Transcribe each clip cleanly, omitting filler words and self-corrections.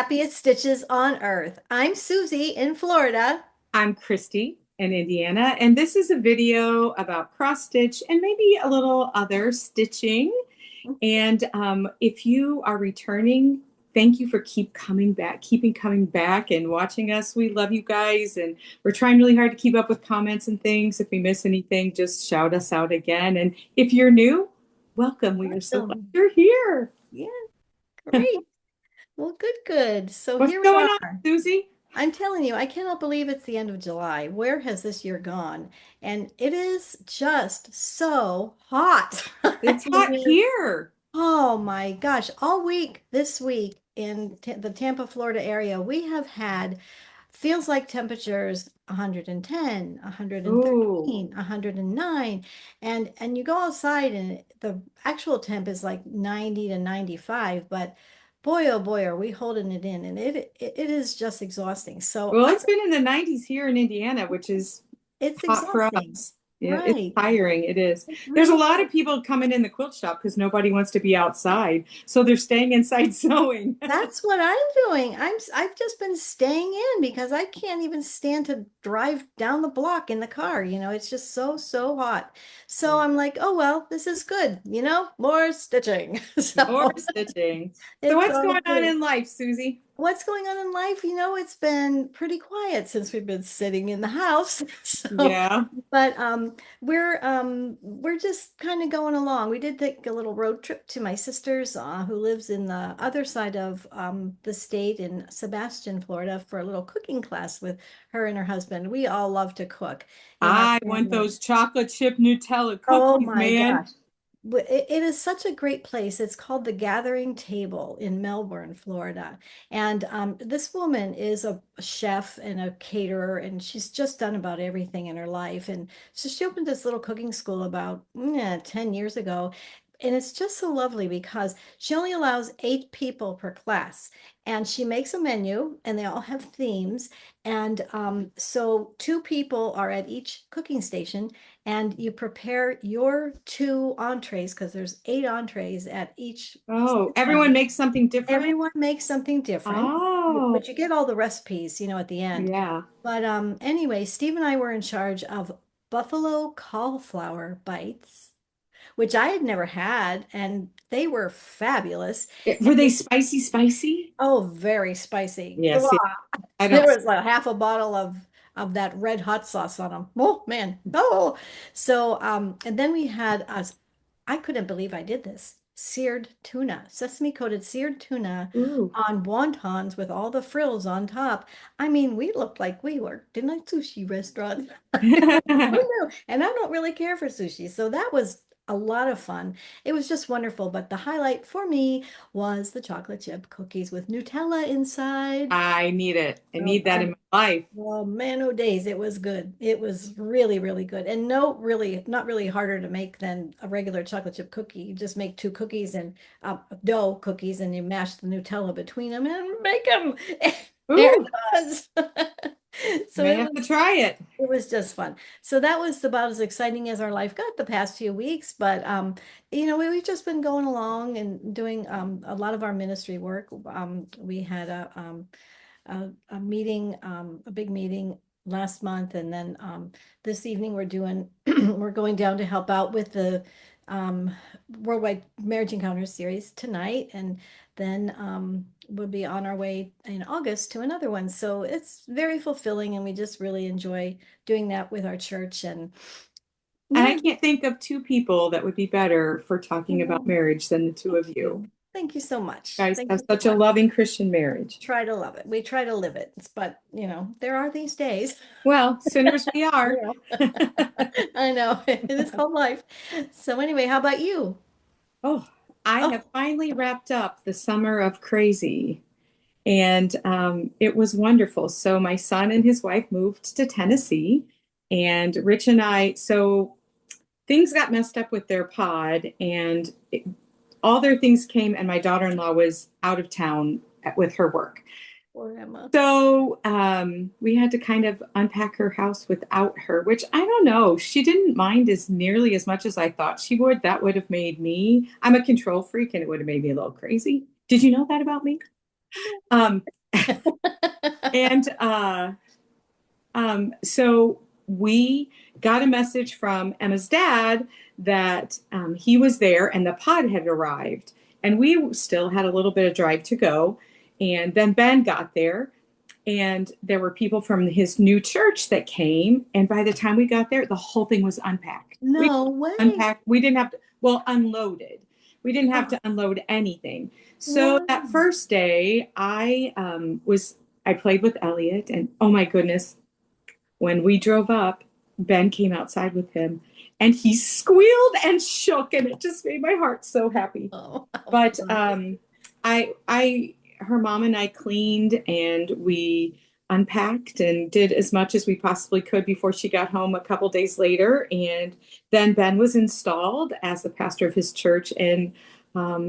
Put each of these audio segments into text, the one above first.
Happiest Stitches on Earth. I'm Susie in Florida. I'm Kristi in Indiana, and this is a video about cross stitch and maybe a little other stitching. And if you are returning, thank you for keeping coming back and watching us. We love you guys, and we're trying really hard to keep up with comments and things. If we miss anything, just shout us out again. And if you're new, welcome. We are so glad Awesome. you're here. Yeah, great. Well, good, good. So What's here we going on, are. Susie? I'm telling you, I cannot believe it's the end of July. Where has this year gone? And it is just so hot. I It's hot mean, here. oh my gosh, all week this week in the Tampa, Florida area, we have had feels like temperatures 110, Oh, 113, 109, and you go outside and the actual temp is like 90 to 95, but boy oh boy are we holding it in, and it is just exhausting. So well, I it's been in the 90s here in Indiana, which is it's hot for exhausting. us. Yeah, it's Right. tiring. It is. It There's a really lot is. of people coming in the quilt shop because nobody wants to be outside. So they're staying inside sewing. That's what I'm doing. I've just been staying in because I can't even stand to drive down the block in the car. It's just so hot. So Yeah. I'm like, oh well, this is good. More stitching. More So stitching. So it's what's all going on good. in life, Susie? What's going on in life? It's been pretty quiet since we've been sitting in the house. So, Yeah. but we're just kind of going along. We did take a little road trip to my sister's, who lives in the other side of the state in Sebastian, Florida, for a little cooking class with her and her husband. We all love to cook in our I want family. those chocolate chip Nutella Oh cookies, my man. gosh. It is such a great place. It's called the Gathering Table in Melbourne, Florida. And this woman is a chef and a caterer, and she's just done about everything in her life. And so she opened this little cooking school about 10 years ago. And it's just so lovely because she only allows 8 people per class. And she makes a menu, and they all have themes. And so 2 people are at each cooking station, and you prepare your 2 entrees because there's 8 entrees at each Oh, everyone time. makes something different? Everyone makes something different, Oh, but you get all the recipes, at the end. yeah. But anyway, Steve and I were in charge of buffalo cauliflower bites, which I had never had, and they were fabulous. Were they And spicy, spicy? oh, very spicy. Yes, yeah. I There don't. was like half a bottle of that red hot sauce on them. Oh man. Oh. So and then we had us, I couldn't believe I did this. Seared tuna, sesame coated seared tuna Ooh. on wontons with all the frills on top. I mean, we looked like we were in a sushi restaurant. Oh no. And I don't really care for sushi. So that was a lot of fun. It was just wonderful. But the highlight for me was the chocolate chip cookies with Nutella inside. I need it. I Oh, need that in my life. well, man, oh days, it was good. It was really, really good. And no, really, not really harder to make than a regular chocolate chip cookie. You just make 2 cookies and dough cookies, and you mash the Nutella between them and make them. There it Ooh, was. So may have to try it. it was just fun. So that was about as exciting as our life got the past few weeks. But we've just been going along and doing a lot of our ministry work. We had a meeting, a big meeting last month, and then this evening we're doing we're going down to help out with the um, Worldwide Marriage Encounters series tonight, and then we'll be on our way in August to another one. So it's very fulfilling, and we just really enjoy doing that with our church. And And yeah, I can't think of two people that would be better for talking about marriage than the two thank of you. you. Thank you so much. You guys Thank have you so such a much. loving Christian marriage. Try to love it. We try to live it, but there are these days. Well, sinners we are. Yeah. I know. It is whole life. So anyway, how about you? Oh, I Oh, have finally wrapped up the summer of crazy, and it was wonderful. So my son and his wife moved to Tennessee, and Rich and I, so things got messed up with their pod, and all their things came, and my daughter-in-law was out of town with her work. poor Emma. So we had to kind of unpack her house without her, which I don't know. She didn't mind as nearly as much as I thought she would. That would have made me, I'm a control freak, and it would have made me a little crazy. Did you know that about me? Um, and so we got a message from Emma's dad that he was there and the pod had arrived. And we still had a little bit of drive to go. And then Ben got there, and there were people from his new church that came. And by the time we got there, the whole thing was unpacked. We No way. unpacked. We didn't have to, well, unloaded. We didn't have Oh, to unload anything. So wow. that first day, I played with Elliot, and oh my goodness, when we drove up, Ben came outside with him, and he squealed and shook, and it just made my heart so happy. Oh, how But funny. her mom and I cleaned, and we unpacked and did as much as we possibly could before she got home a couple days later. And then Ben was installed as the pastor of his church, and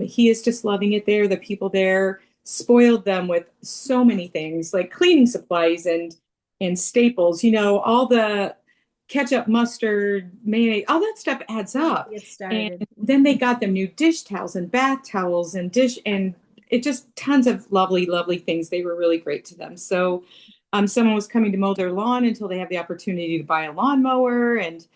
he is just loving it there. The people there spoiled them with so many things like cleaning supplies and staples, all the ketchup, mustard, mayonnaise, all that stuff adds up. Get And started. then they got them new dish towels and bath towels and it just tons of lovely, lovely things. They were really great to them. So someone was coming to mow their lawn until they have the opportunity to buy a lawnmower. And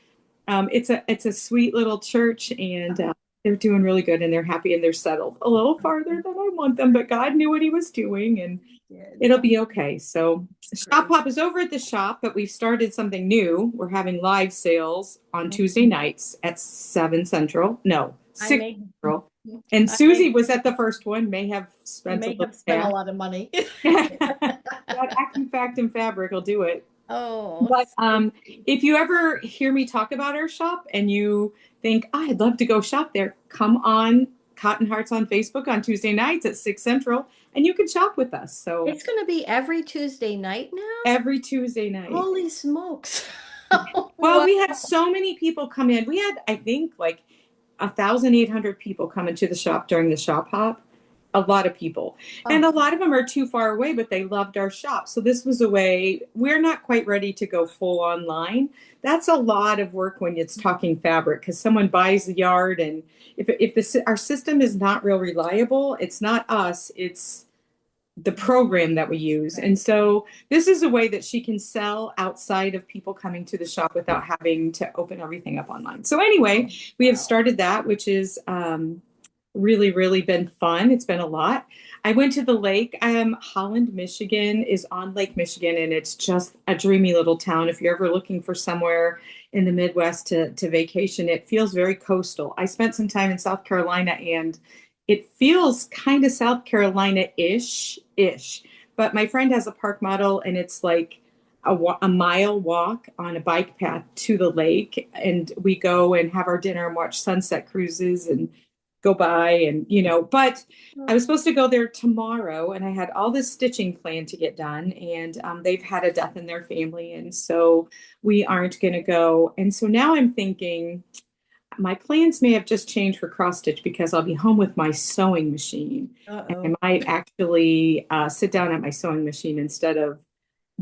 it's a sweet little church, and they're doing really good, and they're happy, and they're settled a little farther than I want them, but God knew what he was doing, and Good. it'll be okay. So Shop Great. Hop is over at the shop, but we've started something new. We're having live sales on Mhm. Tuesday nights at 7 Central. No, I 6 may, Central. And I Suzie may, was at the first one, may have I spent a may little have spent a cash. lot of money. That Acufact and fabric will do it. Oh, But so sweet. if you ever hear me talk about our shop and you think, oh, I'd love to go shop there, come on Cotton Hearts on Facebook on Tuesday nights at 6 Central, and you can shop with us. So It's going to be every Tuesday night now? every Tuesday night. Holy smokes. Well, Wow. we had so many people come in. We had, I think, like 1,800 people come into the shop during the shop hop. A lot of people. And Oh, a lot of them are too far away, but they loved our shop. So this was a way, we're not quite ready to go full online. That's a lot of work when it's talking fabric because someone buys the yard, and if our system is not real reliable, it's not us, it's the program that we use. right. And so this is a way that she can sell outside of people coming to the shop without having to open everything up online. So anyway, we have Wow. started that, which is really, really been fun. It's been a lot. I went to the lake. Holland, Michigan is on Lake Michigan, and it's just a dreamy little town. If you're ever looking for somewhere in the Midwest to vacation, it feels very coastal. I spent some time in South Carolina, and it feels kind of South Carolina-ish. But my friend has a park model, and it's like a mile walk on a bike path to the lake. And we go and have our dinner and watch sunset cruises and go by. And, but I was supposed to go there tomorrow, and I had all this stitching planned to get done. And they've had a death in their family. And so we aren't going to go. And so now I'm thinking, my plans may have just changed for cross stitch because I'll be home with my sewing machine. And Uh-oh. I might actually sit down at my sewing machine instead of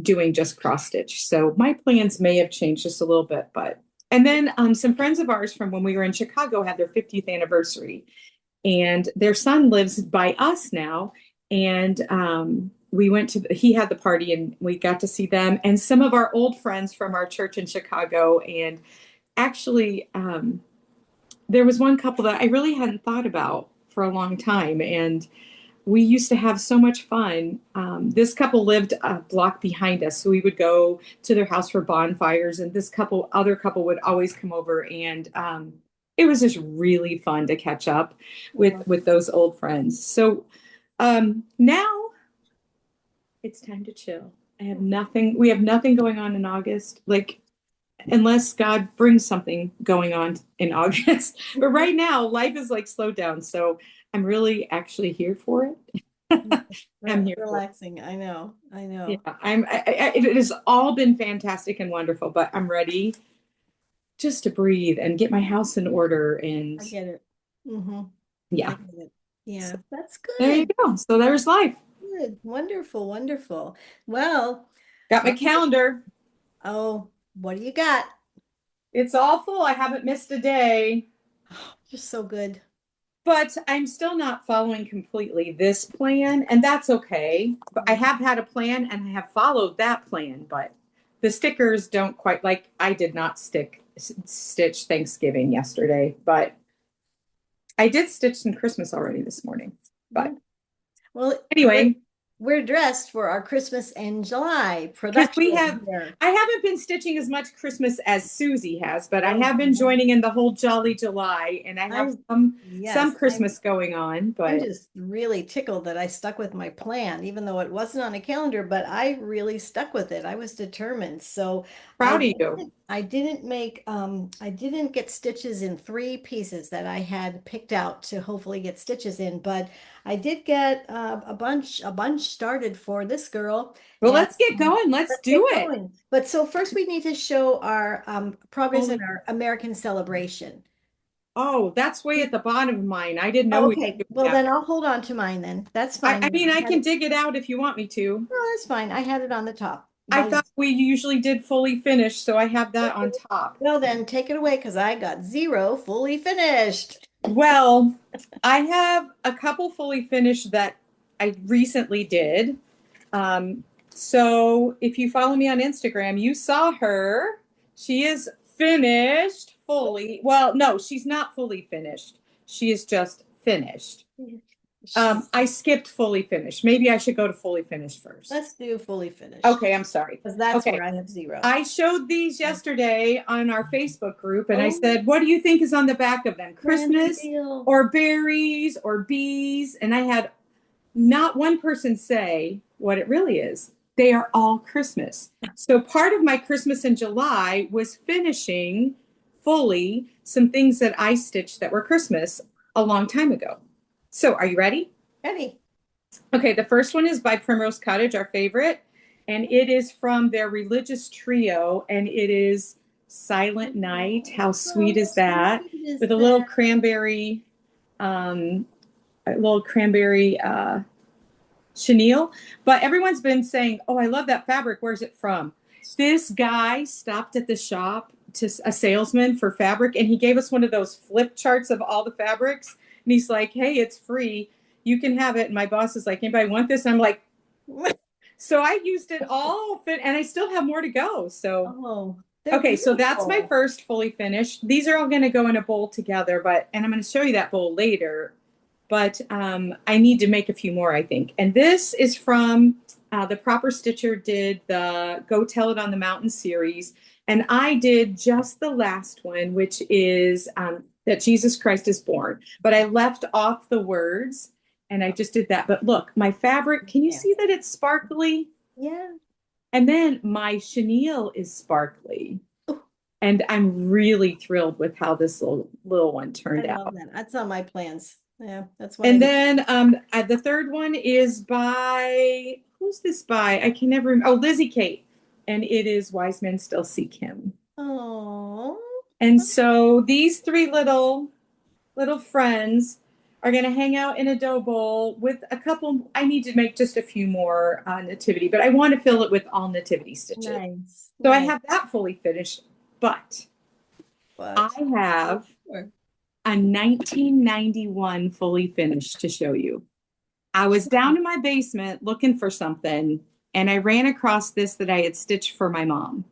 doing just cross stitch. So my plans may have changed just a little bit, but and then some friends of ours from when we were in Chicago had their 50th anniversary, and their son lives by us now. And he had the party, and we got to see them and some of our old friends from our church in Chicago. And actually, there was one couple that I really hadn't thought about for a long time, and we used to have so much fun. This couple lived a block behind us, so we would go to their house for bonfires, and other couple would always come over, and it was just really fun to catch up with those old friends. So now it's time to chill. I have nothing. We have nothing going on in August. Like unless God brings something going on in August. But right now, life is like slowed down. So I'm really actually here for it. I'm here for it. Relaxing. I know. I Yeah, know. it has all been fantastic and wonderful, but I'm ready just to breathe and get my house in order. And I get it. Mm-hmm. I yeah, get it. Yeah, so that's there you good. go. So there's life. Good. Wonderful. Wonderful. Well, Got my uh, calendar. oh, what do you got? It's all full. I haven't missed a day. Oh, you're so good. But I'm still not following completely this plan, and that's okay. But I have had a plan and I have followed that plan, but the stickers don't quite like I did not stitch Thanksgiving yesterday, but I did stitch some Christmas already this morning. But Well, anyway, we're dressed for our Christmas in July because production here. I haven't been stitching as much Christmas as Suzie has, but I Oh, have been joining in the whole Jolly July, and I have some yes, Christmas going on. I'm But just really tickled that I stuck with my plan, even though it wasn't on a calendar, but I really stuck with it. I was determined. So proud of you. I didn't get stitches in three pieces that I had picked out to hopefully get stitches in, but I did get a bunch started for this girl. Well, And let's get going. Let's let's get do it. going. But so first we need to show our progress in Holy, our American celebration. oh, that's way at the bottom of mine. I didn't know Oh, we okay. could do Well, that. then I'll hold on to mine then. That's I fine. mean, I I had can it. dig it out if you want me to. No, that's fine. I had it on the top. I My, thought we usually did fully finished, so I have that on top. well, then take it away because I got zero fully finished. Well, I have a couple fully finished that I recently did. So if you follow me on Instagram, you saw her. She is finished fully. Well, no, she's not fully finished. She is just finished. I skipped fully finished. Maybe I should go to fully finished first. Let's do fully finished Okay, I'm sorry. because that's Okay. where I have zero. I showed these yesterday on our Facebook group and I Oh, said, what do you think is on the back of them? grand Christmas reveal. or berries or bees? And I had not one person say what it really is. They are all Christmas. So part of my Christmas in July was finishing fully some things that I stitched that were Christmas a long time ago. So are you ready? Ready? Okay, the first one is by Primrose Cottage, our favorite, and it is from their religious trio, and it is Silent Night. How sweet is that? Sweet is With a little cranberry, um, chenille. But everyone's been saying, "Oh, I love that fabric. Where's it from?" This guy stopped at the shop to a salesman for fabric, and he gave us one of those flip charts of all the fabrics. And he's like, "Hey, it's free. You can have it." And my boss is like, "Anybody want this?" And I'm like, so I used it all, and I still have more to go. So, Oh, okay, so that's my first fully finished. These are all going to go in a bowl together, and I'm going to show you that bowl later. But I need to make a few more, I think. And this is from the Proper Stitcher did the Go Tell It on the Mountain series. And I did just the last one, which is that Jesus Christ is born. But I left off the words and I just did that. But look, my fabric, can you see that it's sparkly? Yeah. And then my chenille is sparkly. And I'm really thrilled with how this little one turned out. That. That's on my plans. Yeah, that's why. And then the third one is by, who's this by? I can never remember. Oh, Lizzie Kate. And it is Wise Men Still Seek Him. Oh. And so these three little friends are going to hang out in a dough bowl with a couple. I need to make just a few more nativity, but I want to fill it with all nativity stitches. Nice. So I have that fully finished, but I have a 1991 fully finished to show you. I was down in my basement looking for something, and I ran across this that I had stitched for my mom.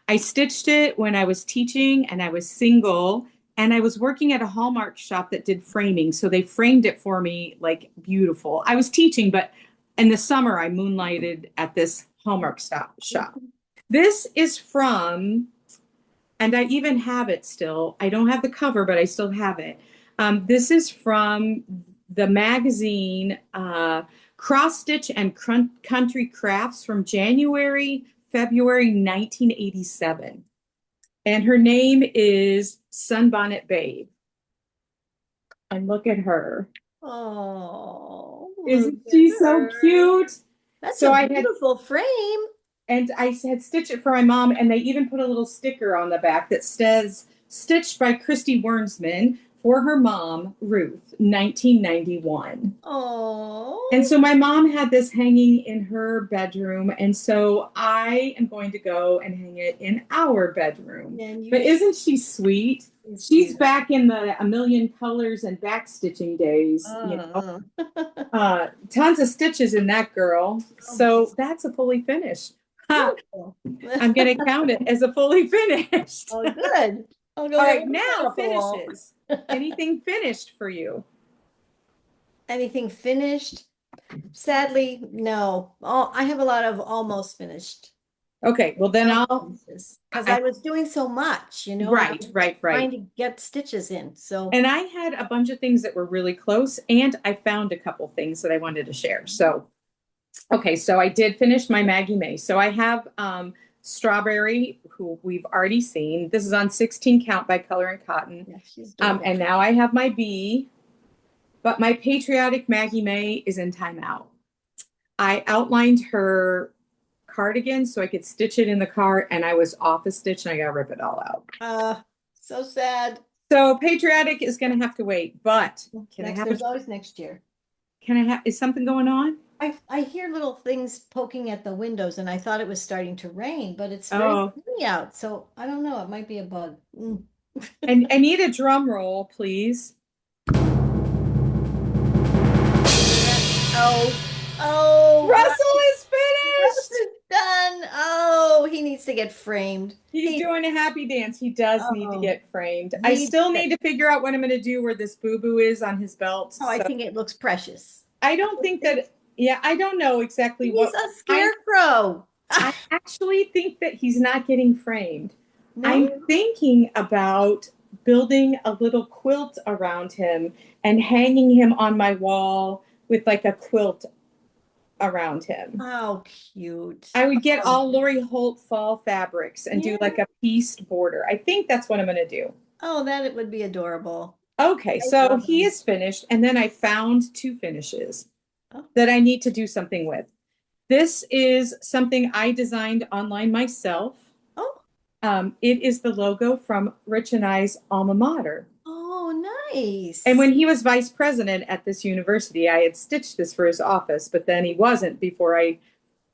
I stitched it when I was teaching and I was single, and I was working at a Hallmark shop that did framing. So they framed it for me like beautiful. I was teaching, but in the summer I moonlighted at this Hallmark shop. This is from, and I even have it still. I don't have the cover, but I still have it. This is from the magazine Cross Stitch and Country Crafts from January, February 1987. And her name is Sunbonnet Babe. And look at her. Oh, isn't she so cute? That's a beautiful frame. And I had stitched it for my mom, and they even put a little sticker on the back that says, "Stitched by Kristi Heinz for her mom, Ruth, 1991. And Oh, so my mom had this hanging in her bedroom. And so I am going to go and hang it in our bedroom. and But isn't she sweet? she's She's cute. back in the a million colors and backstitching days, Oh, tons of stitches in that girl. oh, So that's a fully finished. Ha, beautiful. I'm going to count it as a fully finished. Oh, good. I'll go All get right, one now more up the wall. finishes. Anything finished for you? Anything finished? Sadly, no. Oh, I have a lot of almost finished. Okay, well then Because I was doing so much, and I right, was right, trying right. to get stitches in. So, And I had a bunch of things that were really close, and I found a couple things that I wanted to share. So, okay, so I did finish my Maggie May. So I have Strawberry, who we've already seen. This is on 16 count by Color and Cotton. yeah, she's adorable. And now I have my bee, but my patriotic Maggie May is in timeout. I outlined her cardigan so I could stitch it in the car, and I was off a stitch and I gotta rip it all out. So sad. So patriotic is gonna have to wait, but There's always next year. is something going on? I hear little things poking at the windows, and I thought it was starting to rain, but it's very Oh, sunny out. So I don't know. It might be a bug. and I need a drum roll, please. Oh, oh, Russell is Russ finished. is done. Oh, he needs to get framed. He's doing a happy dance. He does need to Oh, get framed. I he still need to figure out what I'm going to do where this boo-boo is on his belt. Oh, I So think it looks precious. I don't think that, yeah, I don't know exactly He's what a I, scarecrow. I actually think that he's not getting framed. No? I'm thinking about building a little quilt around him and hanging him on my wall with like a quilt around him. How cute. I would get Oh, all Lori Holt fall fabrics and do yeah. like a pieced border. I think that's what I'm going to do. Oh, that it would be adorable. Okay, I so love he them. is finished, and then I found two finishes Oh, that I need to do something with. This is something I designed online myself. oh, It is the logo from Rich and I's alma mater. nice. And when he was vice president at this university, I had stitched this for his office, but then he wasn't before I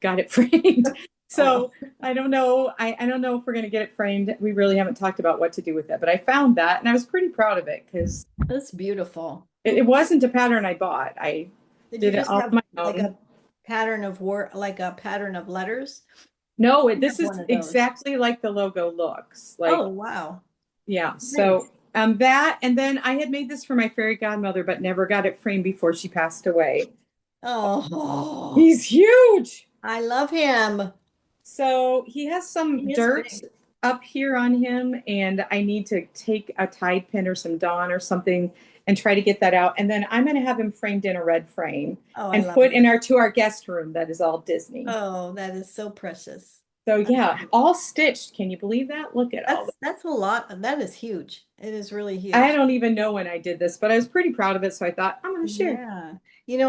got it framed. Oh, So I don't know. I don't know if we're going to get it framed. We really haven't talked about what to do with it, but I found that and I was pretty proud of it because that's beautiful. it wasn't a pattern I bought. I Did you did it just all have on my like own. a pattern of like a pattern of letters? No, I have this one is of those. exactly like the logo looks. Like, Oh, wow. yeah. Nice. So that, and then I had made this for my fairy godmother, but never got it framed before she passed away. Oh, He's huge. I love him. So he has some He is dirt big. up here on him, and I need to take a Tide pin or some Dawn or something and try to get that out. And then I'm going to have him framed in a red frame Oh, I and love put it. in our guest room that is all Disney. Oh, that is so precious. So yeah, all stitched. Can you believe that? Look at all that. That's a lot. That is huge. It is really I huge. don't even know when I did this, but I was pretty proud of it. So I thought I'm going to share. Yeah.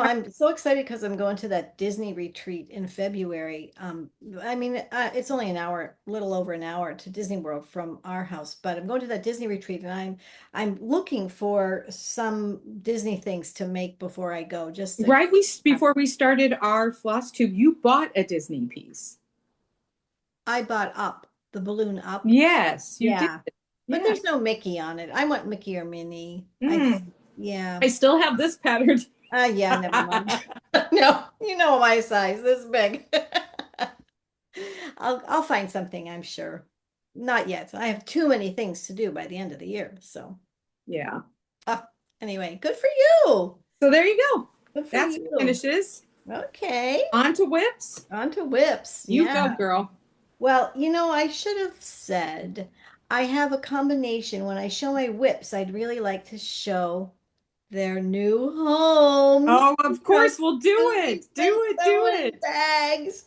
I'm so excited because I'm going to that Disney retreat in February. I mean, it's only an hour, little over an hour to Disney World from our house, but I'm going to that Disney retreat and I'm looking for some Disney things to make before I go. Just to, Right, before we started our Flosstube, you bought a Disney piece. I bought up the balloon up. Yes, you did. Yeah. But Yeah. there's no Mickey on it. I want Mickey or Minnie. Mm. Yeah. I still have this pattern. Yeah, never mind. No, you know my size, this big. I'll find something, I'm sure. Not yet. I have too many things to do by the end of the year. So, Yeah. uh, anyway, good for you. So there you go. Good for That's you. finishes. Okay. On to whips. On to whips. You go, Yeah. girl. Well, I should have said I have a combination. When I show my whips, I'd really like to show their new homes Oh, of because course, we'll do it. Do there's it. so Do many it. bags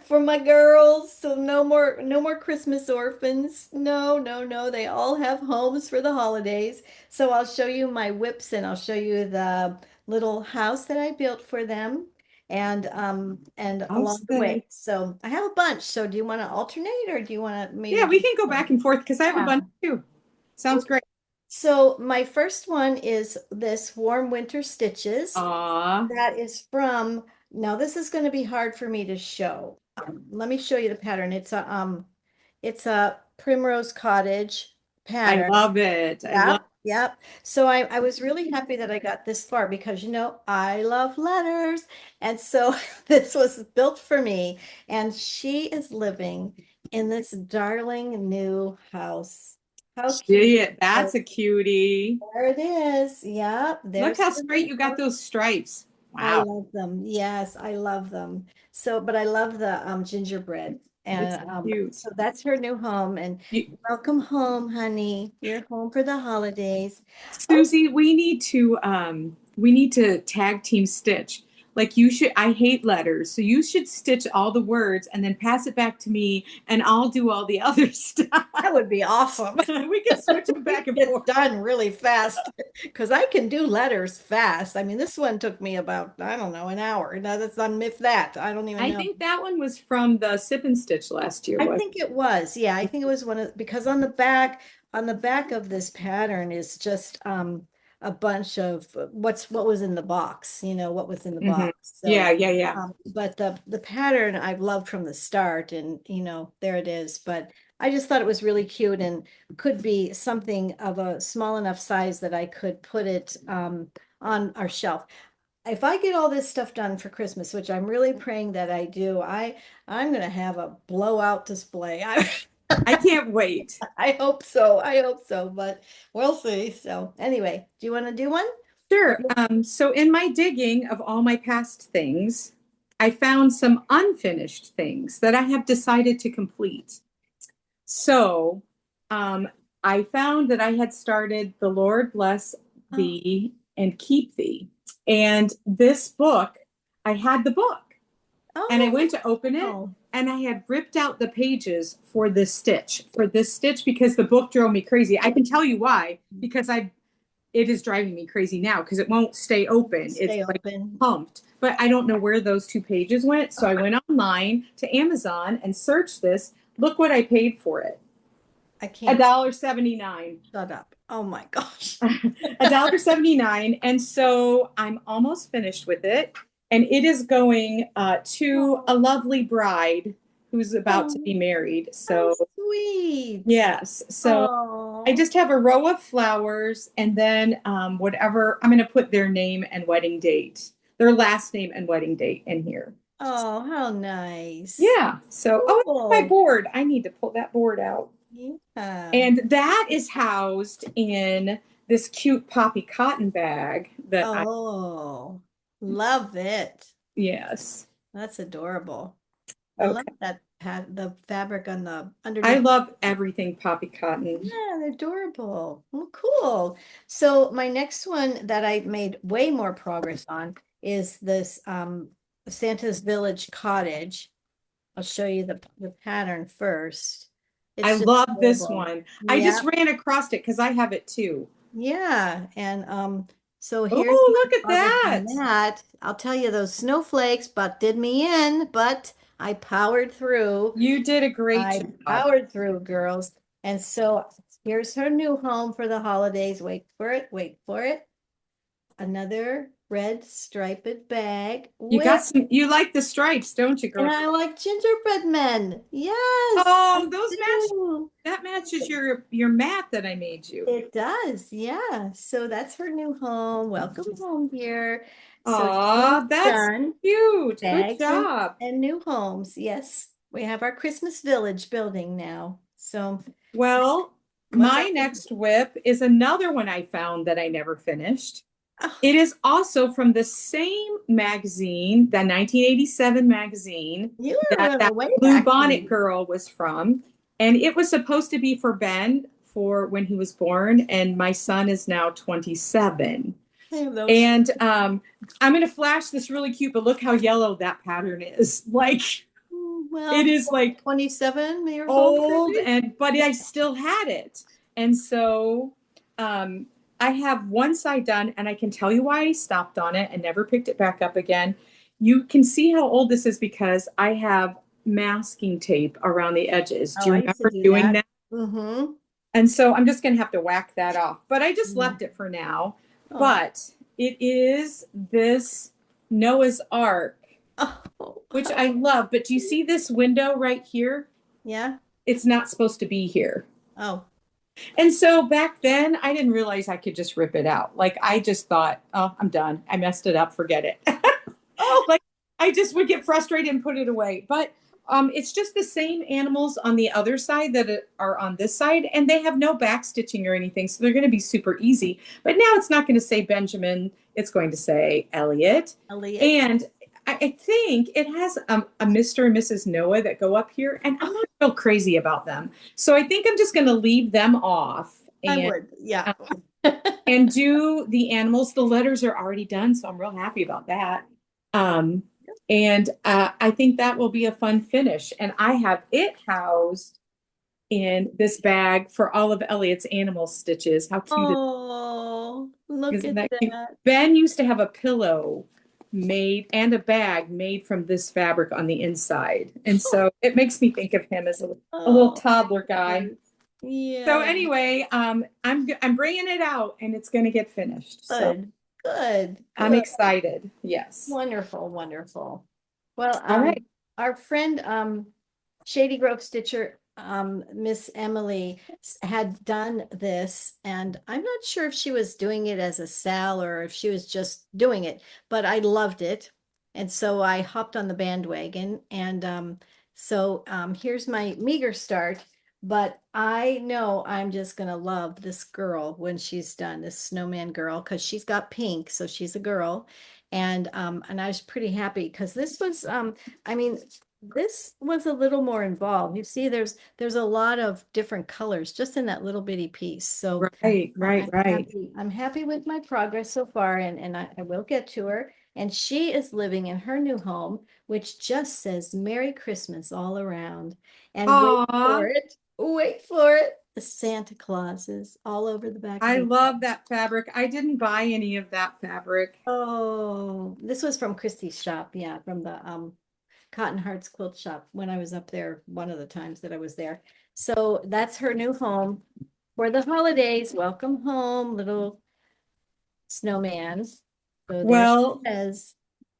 for my girls. So no more Christmas orphans. No, no, no. They all have homes for the holidays. So I'll show you my whips and I'll show you the little house that I built for them and I'll along the say. way. So I have a bunch. So do you want to alternate or do you want to maybe Yeah, we just can go back and forth because I have a yeah. bunch too. Sounds great. So my first one is this Warm Winter Stitches. Aw, That is from, now this is going to be hard for me to show. Let me show you the pattern. It's a Primrose Cottage I pattern. love it. I love. Yep, yep. So I was really happy that I got this far because I love letters. And so this was built for me. And she is living in this darling new house. How cute. Gee, that's a cutie. There it is. Yeah, Look there's how the straight new you got house. those stripes. I Wow, love them. Yes, I love them. So, but I love the gingerbread. it's And cute. so that's her new home. And You, welcome home, honey. You're home for the holidays. Oh, Susie, we need to tag team stitch. Like you should, I hate letters, so you should stitch all the words and then pass it back to me, and I'll do all the other stuff. that would be awesome. We can switch them back We and get forth. done really fast because I can do letters fast. I mean, this one took me about, I don't know, an hour. Now that's on if that. I don't even I know. think that one was from the Sip and Stitch last year, I was think it was. Yeah, I think it was one of because on the back of this pattern is just a bunch of what was in the box, what was in the it? box. Yeah, So yeah, yeah. but the pattern I've loved from the start and there it is. But I just thought it was really cute and could be something of a small enough size that I could put it on our shelf. If I get all this stuff done for Christmas, which I'm really praying that I do, I'm gonna have a blowout display. I can't wait. I hope so. I hope so, but we'll see. So anyway, do you want to do one? Or Sure. So in my digging of all my past things, I found some unfinished things that I have decided to complete. So, um, I found that I had started The Lord Bless oh, Thee and Keep Thee. And this book, I had the book and I went to open it oh, and I had ripped out the pages for this stitch because the book drove me crazy. I can tell you why, because it is driving me crazy now because it won't stay open. It's stay like open. pumped, but I don't know where those two pages went. So I went online to Amazon and searched this. Look what I paid for it. I A can't dollar 79. shut up. Oh my gosh. $1.79. And so I'm almost finished with it. And it is going to a Oh, lovely bride who's about to oh, be married. how So, sweet. yes. So I Oh, just have a row of flowers and then whatever, I'm going to put their name and wedding date, their last name and wedding date in here. oh, how nice. Yeah. So, oh, my Cool. board. I need to pull that board out. Yeah. And that is housed in this cute poppy cotton bag that I, Oh, love it. yes. That's adorable. I love Okay. that the fabric on the I underneath. love everything poppy cotton. Yeah, they're adorable. Oh, cool. So my next one that I made way more progress on is this Santa's Village Cottage. I'll show you the pattern first. I It's just love this adorable. one. I Yeah, just ran across it because I have it too. yeah. And so here's Oh, my look at progress on that. that. I'll tell you those snowflakes but did me in, but I powered through. You did a great I job. powered through, girls. And so here's her new home for the holidays. Wait for it. Wait for it. Another red striped bag You got with, some, you like the stripes, don't you, and girl? I like gingerbread men. Yes, I Oh, those match. do. That matches your mat that I made you. It does. Yeah. So that's her new home. Welcome home, dear. So she's Aw, that's done. cute. Good Bags job. and new homes. Yes. We have our Christmas village building now. So Well, what's my up? next whip is another one I found that I never finished. Oh, It is also from the same magazine, the 1987 magazine you that were that way Blue back Bonnet then. Girl was from. And it was supposed to be for Ben for when he was born, and my son is now 27. I have those. And I'm going to flash this really cute, but look how yellow that pattern is. Like it Well, is like 27 years old, old maybe? and but I still had it. And so um I have one side done and I can tell you why I stopped on it and never picked it back up again. You can see how old this is because I have masking tape around the edges. Do Oh, you I used to remember do doing that. that? Mm-hmm. And so I'm just going to have to whack that off. But I just Yeah. left it for now. Oh. But it is this Noah's Ark, Oh. which I love. But do you see this window right here? Yeah. It's not supposed to be here. Oh. And so back then, I didn't realize I could just rip it out. Like I just thought, oh, I'm done. I messed it up. Forget it. Oh. Like I just would get frustrated and put it away. But it's just the same animals on the other side that are on this side, and they have no back stitching or anything, so they're going to be super easy. But now it's not going to say Benjamin; it's going to say Elliot, Elliot. and I think it has a Mr. and Mrs. Noah that go up here, and I'm not real crazy about them, so I think I'm just going to leave them off I and. would. Yeah. uh, and do the animals. The letters are already done, so I'm real happy about that. Um, and I think that will be a fun finish. And I have it housed in this bag for all of Elliot's animal stitches. How cute Oh, look isn't at that cute? that. Ben used to have a pillow made and a bag made from this fabric on the inside. And so it makes me think of him as a little Oh, toddler guy. So yeah. anyway, I'm bringing it out and it's going to get finished. So Good. Good. I'm Good. excited. Yes. Wonderful. Wonderful. Well, All right. our friend, Shady Grove Stitcher, Miss Emily had done this, and I'm not sure if she was doing it as a sal or if she was just doing it, but I loved it. And so I hopped on the bandwagon. And here's my meager start, but I know I'm just gonna love this girl when she's done, this snowman girl, because she's got pink, so she's a girl. And I was pretty happy because this was I mean, this was a little more involved. You see, there's a lot of different colors just in that little bitty piece. So Right, right, right. I'm happy with my progress so far, and I will get to her. And she is living in her new home, which just says Merry Christmas all around. And Aw, wait for it. The Santa Clauses all over the back of I the. love that fabric. I didn't buy any of that fabric. Oh, this was from Kristi's shop, yeah, from the Cotton Hearts quilt shop when I was up there one of the times that I was there. So that's her new home for the holidays. Welcome home, little snowman. So there she Well, is.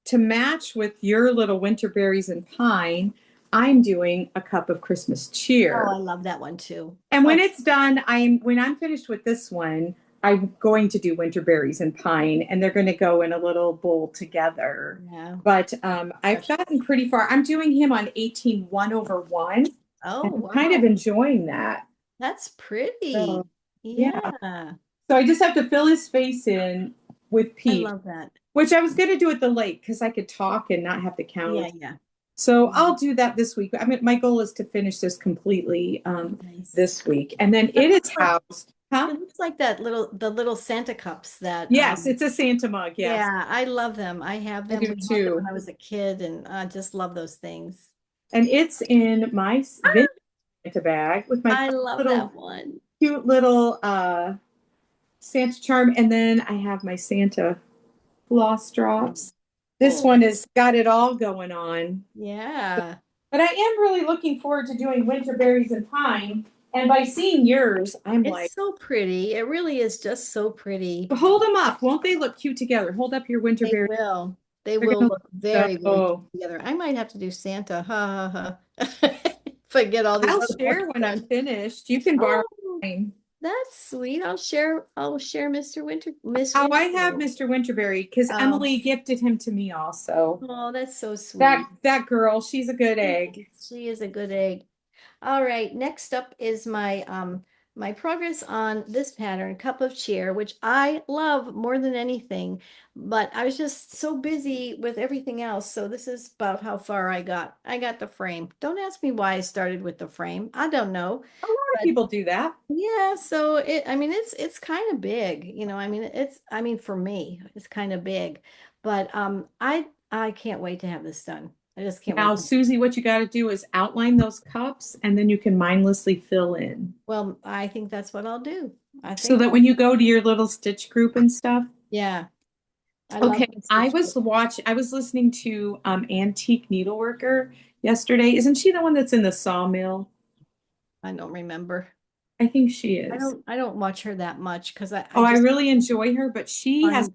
to match with your little winter berries and pine, I'm doing a cup of Christmas Oh, I cheer. love that one too. And when Oh, it's done, when I'm finished with this one, I'm going to do winter berries and pine, and they're going to go in a little bowl together. yeah. But I've gotten pretty far. I'm doing him on 18 1/1, Oh, and I'm kind of wow. enjoying that. That's pretty. So yeah. Yeah. So I just have to fill his face in with I peach, love that. which I was going to do at the lake because I could talk and not have to Yeah, count. yeah. So Yeah. I'll do that this week. I mean, my goal is to finish this completely Nice. this week, and then That it is looks like housed. Huh? it looks like the little Santa cups that Yes, it's a Santa mug. Yes, yeah, I love them. I have I them. do We had them when too. I was a kid, and I just love those things. And it's in my vintage Santa bag with my I love little that one. cute little Santa charm, and then I have my Santa floss drops. This Oh, one has got it all going on. yeah. But I am really looking forward to doing winter berries and pine. And by seeing yours, I'm It's like, so pretty. It really is just so pretty. hold them up. Won't they look cute together? Hold up your winter They berries. will. They They're will gonna look look very, very cute so. together. I might have to do Santa. Ha ha ha. If I get all these I'll other ones share when I'm done. finished. You can borrow Oh, mine. that's sweet. I'll share Miss Oh, I have Winterberry. Mr. Winterberry because Oh, Emily gifted him to me also. oh, that's so That sweet. that girl, she's a good egg. She is a good egg. All right, next up is my progress on this pattern, Cup of Cheer, which I love more than anything, but I was just so busy with everything else. So this is about how far I got. I got the frame. Don't ask me why I started with the frame. I don't know. A lot of But people do that. yeah, so I mean it's kind of big, I mean for me, it's kind of big. But I can't wait to have this done. I just can't Now, wait. Susie, what you got to do is outline those cups and then you can mindlessly fill in. Well, I think that's what I'll do. I So think that when you go to your little stitch group and stuff. yeah, I love Okay, my stitch group. I was listening to Antique Needleworker yesterday. Isn't she the one that's in the sawmill? I don't remember. I think she is. I don't watch her that much because I Oh, I just really enjoy her, but find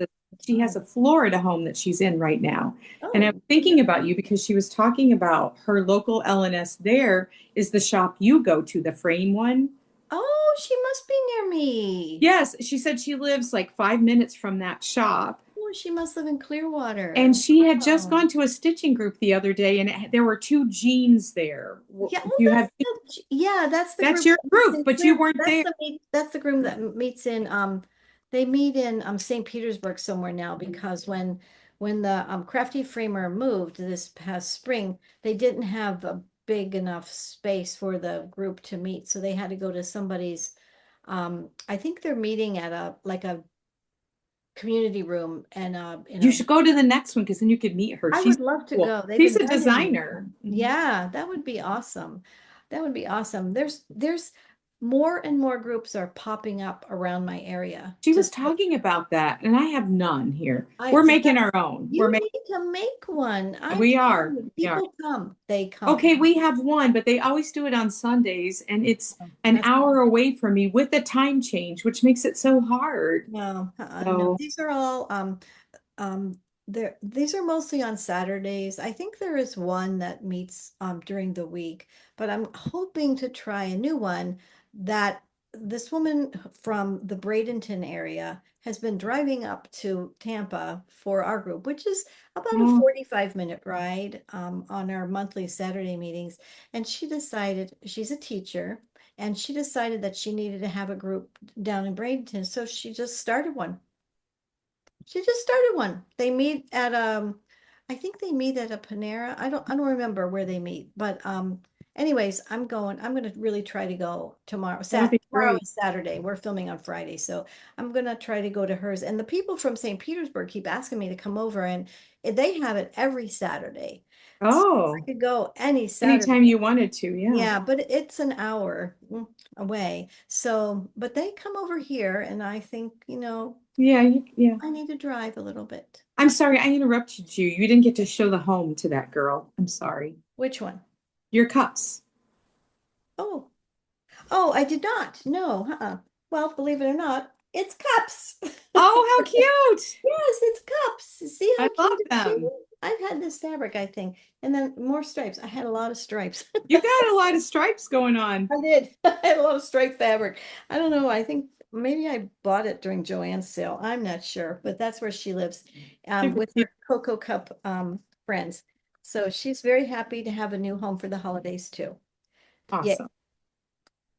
she has a Florida home that she's in right now. And I'm oh, thinking about you because she was talking about her local LNS there is the shop you go to, the frame one. oh, she must be near me. Yes, she said she lives like 5 minutes from that shop. Oh, she must live in And Clearwater. she had just Wow. gone to a stitching group the other day, and there were two jeans there. Yeah, well, You have that's the that's group your that meets group, in but you Clear. weren't there. That's the group that meets in they meet in St. Petersburg somewhere now because when the Crafty Framer moved this past spring, they didn't have a big enough space for the group to meet, so they had to go to somebody's I think they're meeting at a like a community room and in You a should go to the next one because then you could meet her. I She's would love to cool. go. They've She's a invited me. designer. Mhm. Yeah, that would be awesome. That would be awesome. There's more and more groups are popping up around my area She to was talking about that, and I have none here. I We're yeah, making our own. you need to make one. I'm We telling are. you, We are. people come. They come. Okay, we have one, but they always do it on Sundays, and it's an That's hour away from me with the time change, which makes it so hard. no. So, These are all Um, these are mostly on Saturdays. I think there is one that meets during the week, but I'm hoping to try a new one that this woman from the Bradenton area has been driving up to Tampa for our group, which is about a oh, 45-minute ride on our monthly Saturday meetings. And she decided, she's a teacher, and she decided that she needed to have a group down in Bradenton. So she just started one. She just started one. They meet at I think they meet at a Panera. I don't remember where they meet, but anyways, I'm gonna really try to go tomorrow. that would be Tomorrow great. is Saturday. We're filming on Friday, so I'm gonna try to go to hers. And the people from St. Petersburg keep asking me to come over, and they have it every Saturday. So I Oh, could go any Saturday. anytime you wanted to, yeah. Yeah, but it's an hour away. So, but they come over here, and I think, Yeah, yeah. I need to drive a little bit. I'm sorry, I interrupted you. You didn't get to show the home to that girl. I'm sorry. Which one? Your cups. Oh, oh, I did not. No, Well, believe it or not, it's cups. Oh, how cute. Yes, it's cups. See I how love cute it's them. shaded? I've had this fabric, I think, and then more stripes. I had a lot of stripes. You got a lot of stripes going on. I did. I had a lot of striped fabric. I don't know. I think maybe I bought it during Joanne's sale. I'm not sure, but that's where she lives, Super with cute. her Cocoa Cup friends. So she's very happy to have a new home for the holidays too. Yeah, Awesome.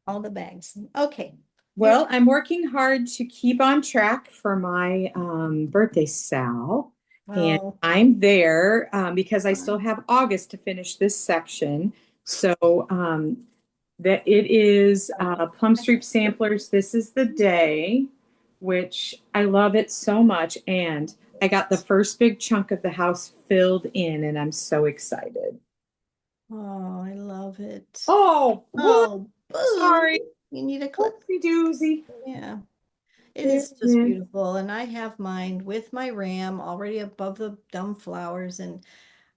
all the bags. Okay, your Well, I'm working hard to keep on track for my birthday sal, and well, I'm there because I still have August to finish this section. So that it is Plum Street Samplers. This is the day, which I love it so much, and I got the first big chunk of the house filled in, and I'm so excited. oh, I love it. Oh, whoop, Oh, sorry, boo. You need a clip. whoopsie doozy. Yeah. It There is it just is. beautiful. And I have mine with my ram already above the dumb flowers. And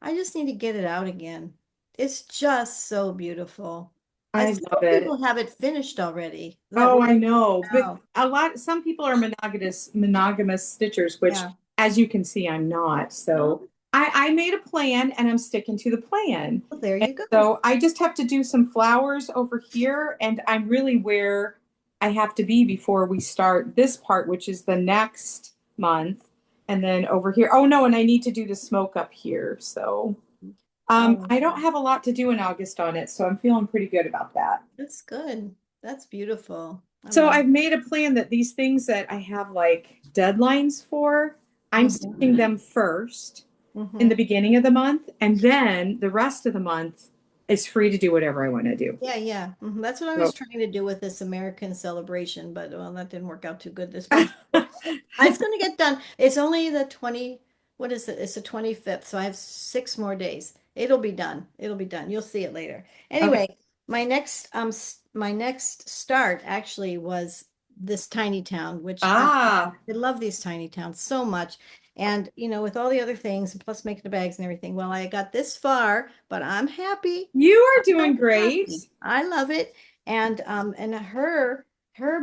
I just need to get it out again. It's just so beautiful. I love Some it. people have it finished already that Oh, were I know. But out. some people are monogamous stitchers, which, Yeah. as you can see, I'm not. So Oh, I made a plan and I'm sticking to the plan. well, there And you go. so I just have to do some flowers over here, and I'm really where I have to be before we start this part, which is the next month. And then over here. Oh no, and I need to do the smoke up here. So Oh, I don't have a lot to do in August on it, so I'm feeling pretty good about that. that's good. That's beautiful. I So love I've made a plan that these things that I have like deadlines for, I'm stitching it. them first in the Hmm. beginning of the month, and then the rest of the month is free to do whatever I want to do. Yeah, yeah. That's what I was So, trying to do with this American celebration, but well, that didn't work out too good this month. It's going to get done. It's only the 20, what is it? It's the 25th, so I have 6 more days. It'll be done. It'll be done. You'll see it later. okay. Anyway, my next start actually was this tiny town, which Ah, I love these tiny towns so much. And with all the other things, plus making the bags and everything, well, I got this far, but I'm happy. you are I'm doing great. happy. I love it. And her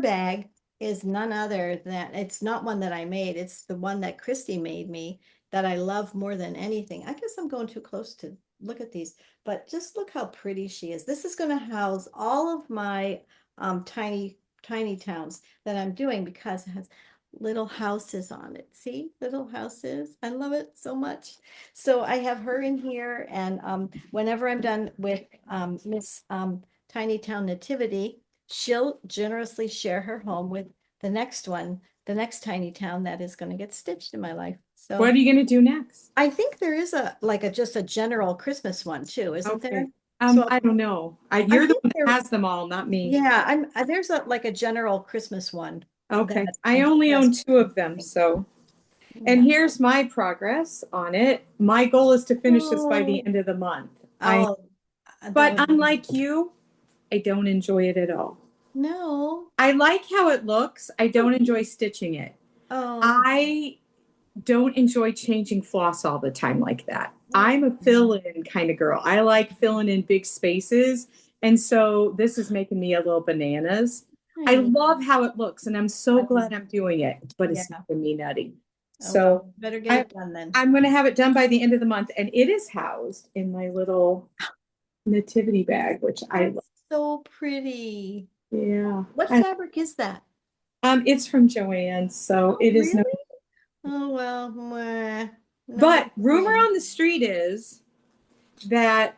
bag is none other than, it's not one that I made. It's the one that Kristi made me that I love more than anything. I guess I'm going too close to look at these, but just look how pretty she is. This is going to house all of my tiny towns that I'm doing because it has little houses on it. See, little houses. I love it so much. So I have her in here, and whenever I'm done with Miss Tiny Town Nativity, she'll generously share her home with the next one, the next tiny town that is going to get stitched in my life. What So are you going to do next? I think there is a like a just a general Christmas one too, isn't there? Okay. So I don't know. I You're the think one there, that has them all, not me. yeah, there's a like a general Christmas one Okay. that I I'm only own just two of them, so. And yeah. here's my progress on it. My goal is to finish this by the Oh, end of the month. oh, that But would be unlike you, I don't enjoy it at all. no. I like how it looks. I don't enjoy stitching it. Oh, I don't enjoy changing floss all the time like that. oh, I'm a fill-in kind of girl. I like filling in big spaces. And so this is making me a little bananas. I honey. love how it looks, and I'm so I glad I'm doing it, but yeah. it's making me nutty. Oh well, So better get I, it done then. I'm going to have it done by the end of the month, and it is housed in my little nativity bag, which I love. That's so pretty. Yeah. What fabric is that? It's from Joanne, so Oh, it is no. really? Oh well, meh. No big But rumor deal. on the street is that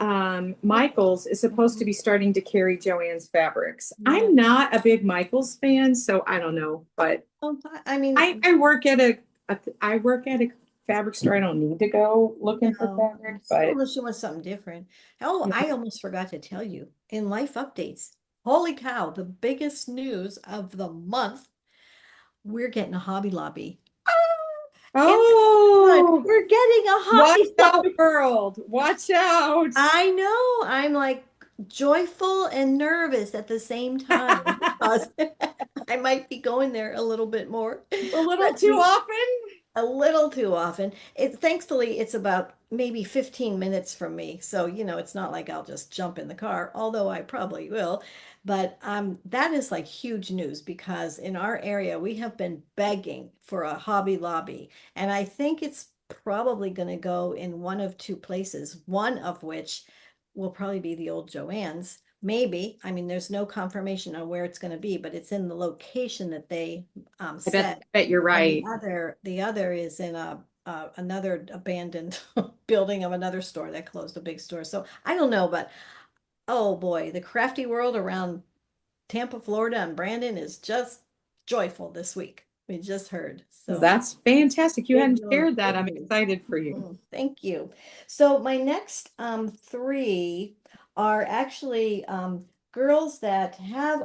Michaels is supposed to be starting to carry Joanne's fabrics. Yeah. I'm not a big Michaels fan, so I don't know. But Oh, I mean, I work at I work at a fabric store. I don't need to go looking for no. fabric, but Unless you want something different. Oh, yeah. I almost forgot to tell you in life updates. Holy cow, the biggest news of the month. We're getting a Hobby Lobby. Ah, in my neighborhood. Oh, We're getting a watch Hobby out, Lobby. world! Watch out! I know. I'm like joyful and nervous at the same time because I might be going there a little bit more. A little But too we often. a little too often. It's thankfully it's about maybe 15 minutes from me. So, it's not like I'll just jump in the car, although I probably will. But that is like huge news because in our area we have been begging for a Hobby Lobby. And I think it's probably going to go in one of two places, one of which will probably be the old Joanne's. Maybe. I mean, there's no confirmation on where it's going to be, but it's in the location that they said. I bet you're And right. the other is in another abandoned building of another store that closed, a big store. So I don't know, but oh boy, the crafty world around Tampa, Florida, and Brandon is just joyful this week. We just heard. Well, So that's fantastic. You big hadn't news, shared that. big I'm news. excited for you. Mhm. Thank you. So my next three are actually girls that have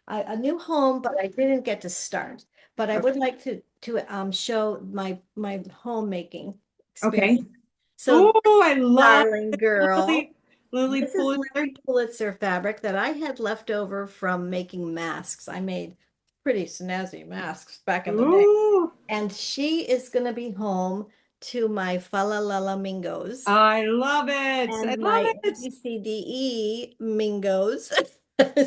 a new home, but I didn't get to start. But I would Okay. like to show my homemaking Okay. experience. So Oh, I love darling girl. Lily This is Pulitzer. Lily Pulitzer fabric that I had left over from making masks. I made pretty snazzy masks back in the day. Ooh, And she is going to be home to my Falalala Mingos I love it. I and love my it. ABCDE Mingos.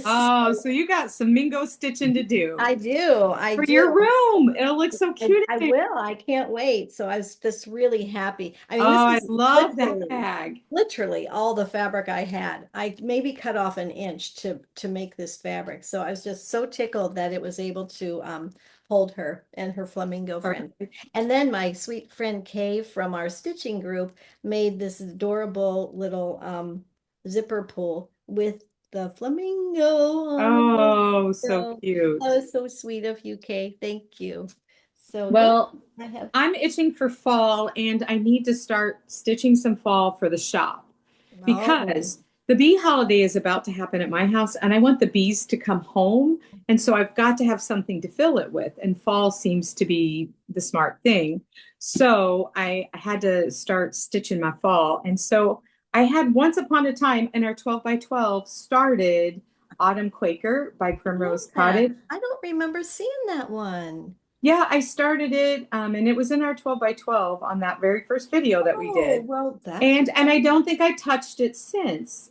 Oh, So so you got some Mingo stitching to do I do. I for your do. room. It'll look so cute I in there. will. I can't wait. So I was just really happy. I Oh, mean, this I is love that bag. literally all the fabric I had. I maybe cut off an inch to make this fabric. So I was just so tickled that it was able to hold her and her flamingo friend. Perfect. And then my sweet friend Kay from our stitching group made this adorable little zipper pull with the flamingo on it. Oh, so So that cute. was so sweet of you, Kay. Thank you. So that Well, I have. I'm itching for fall and I need to start stitching some fall for the shop Oh, because the bee holiday is about to happen at my house and I want the bees to come home. And so I've got to have something to fill it with. And fall seems to be the smart thing. So I had to start stitching my fall. And so I had once upon a time in our 12 by 12 started Autumn Quaker by love Primrose that. Cottage. I don't remember seeing that one. Yeah, I started it, and it was in our 12 by 12 on that very first video that we Oh, did. well, that's And I don't think I touched it since.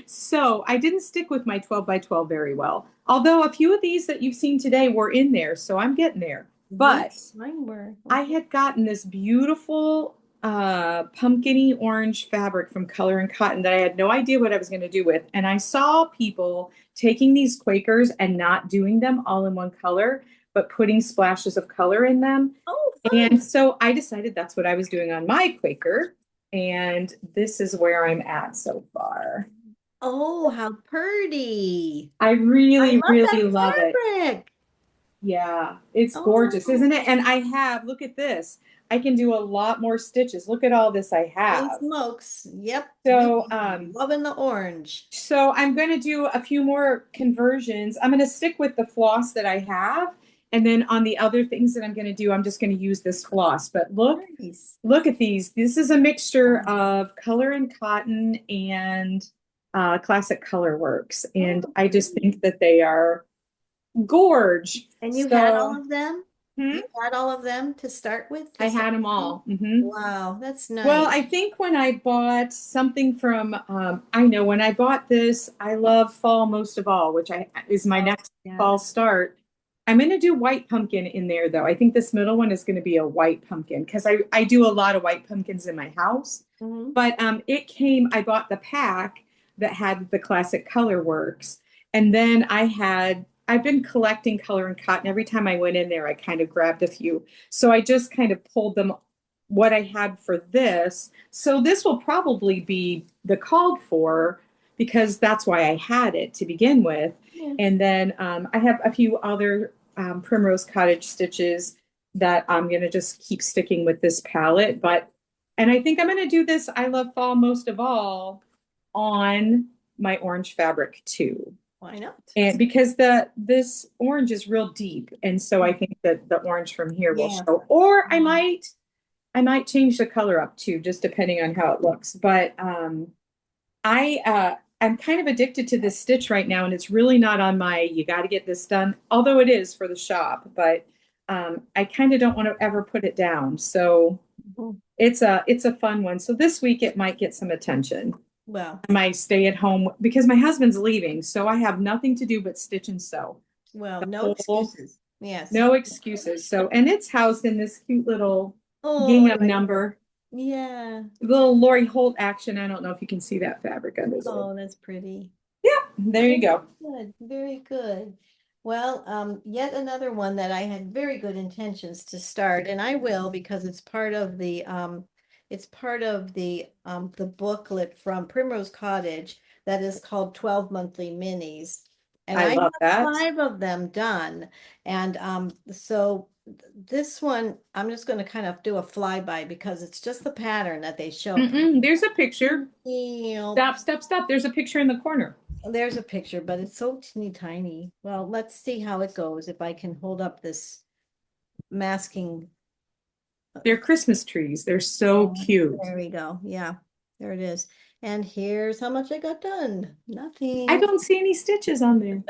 So I didn't stick with my 12 by 12 very well. Although a few of these that you've seen today were in there, so I'm getting there. yeah, But mine were. I Mhm. had gotten this beautiful pumpkiny orange fabric from Color and Cotton that I had no idea what I was going to do with. And I saw people taking these Quakers and not doing them all in one color, but putting splashes of color in them. Oh, fun. And so I decided that's what I was doing on my Quaker. And this is where I'm at so far. Oh, how pretty. I I really, love really that love it. fabric. Yeah, it's gorgeous, Oh, isn't it? And I have, look at this. I can do a lot more stitches. Look at all this I holy have. smokes. Yep, you So, loving the orange. so I'm going to do a few more conversions. I'm going to stick with the floss that I have. And then on the other things that I'm going to do, I'm just going to use this floss. But Nice. look at these. This is a mixture Oh, of Color and Cotton and Classic Color Works. And oh, I just pretty. think that they are gorge. And you had all So, of them? hmm, You had all of them to start with? I To start had them with? all. Wow, that's Well, nice. I think when I bought something from, I know when I bought this, I love fall most of all, which I is my Oh, next yeah. fall start. I'm going to do white pumpkin in there though. I think this middle one is going to be a white pumpkin because I do a lot of white pumpkins in my house. Mhm. But I bought the pack that had the classic color works. And then I've been collecting Color and Cotton. Every time I went in there, I kind of grabbed a few. So I just kind of pulled them what I had for this. So this will probably be the called for because that's why I had it to begin with. Yeah. And then I have a few other Primrose Cottage stitches that I'm going to just keep sticking with this palette. And I think I'm going to do this I Love Fall most of all on my orange fabric too. Why not? And because this orange is real deep. And so I think that the orange from here will Yeah. show. Or I might change the color up too, just depending on how it looks. But I'm kind of addicted to this stitch right now, and it's really not on my you got to get this done, although it is for the shop, but I kind of don't want to ever put it down. So Mhm. it's a fun one. So this week it might get some attention. Well, I might stay at home because my husband's leaving, so I have nothing to do but stitch and sew. well, The no whole excuses. Yes. no excuses. So and it's housed in this cute little Oh, I gingham like that. number. Yeah. Little Lori Holt action. I don't know if you can see that fabric under there. Oh, that's pretty. Yeah, there you Very go. good. Very good. Well, yet another one that I had very good intentions to start, and I will because it's part of the booklet from Primrose Cottage that is called 12 Monthly Minis. And I I love have that. 5 of them done. And so this one, I'm just going to kind of do a flyby because it's just the pattern that they show. There's a picture. Stop, stop, stop. There's a picture in the corner. There's a picture, but it's so teeny tiny. Well, let's see how it goes if I can hold up this masking. They're Christmas trees. They're so cute. There we go. Yeah, there it is. And here's how much I got done. I Nothing. don't see any stitches on there.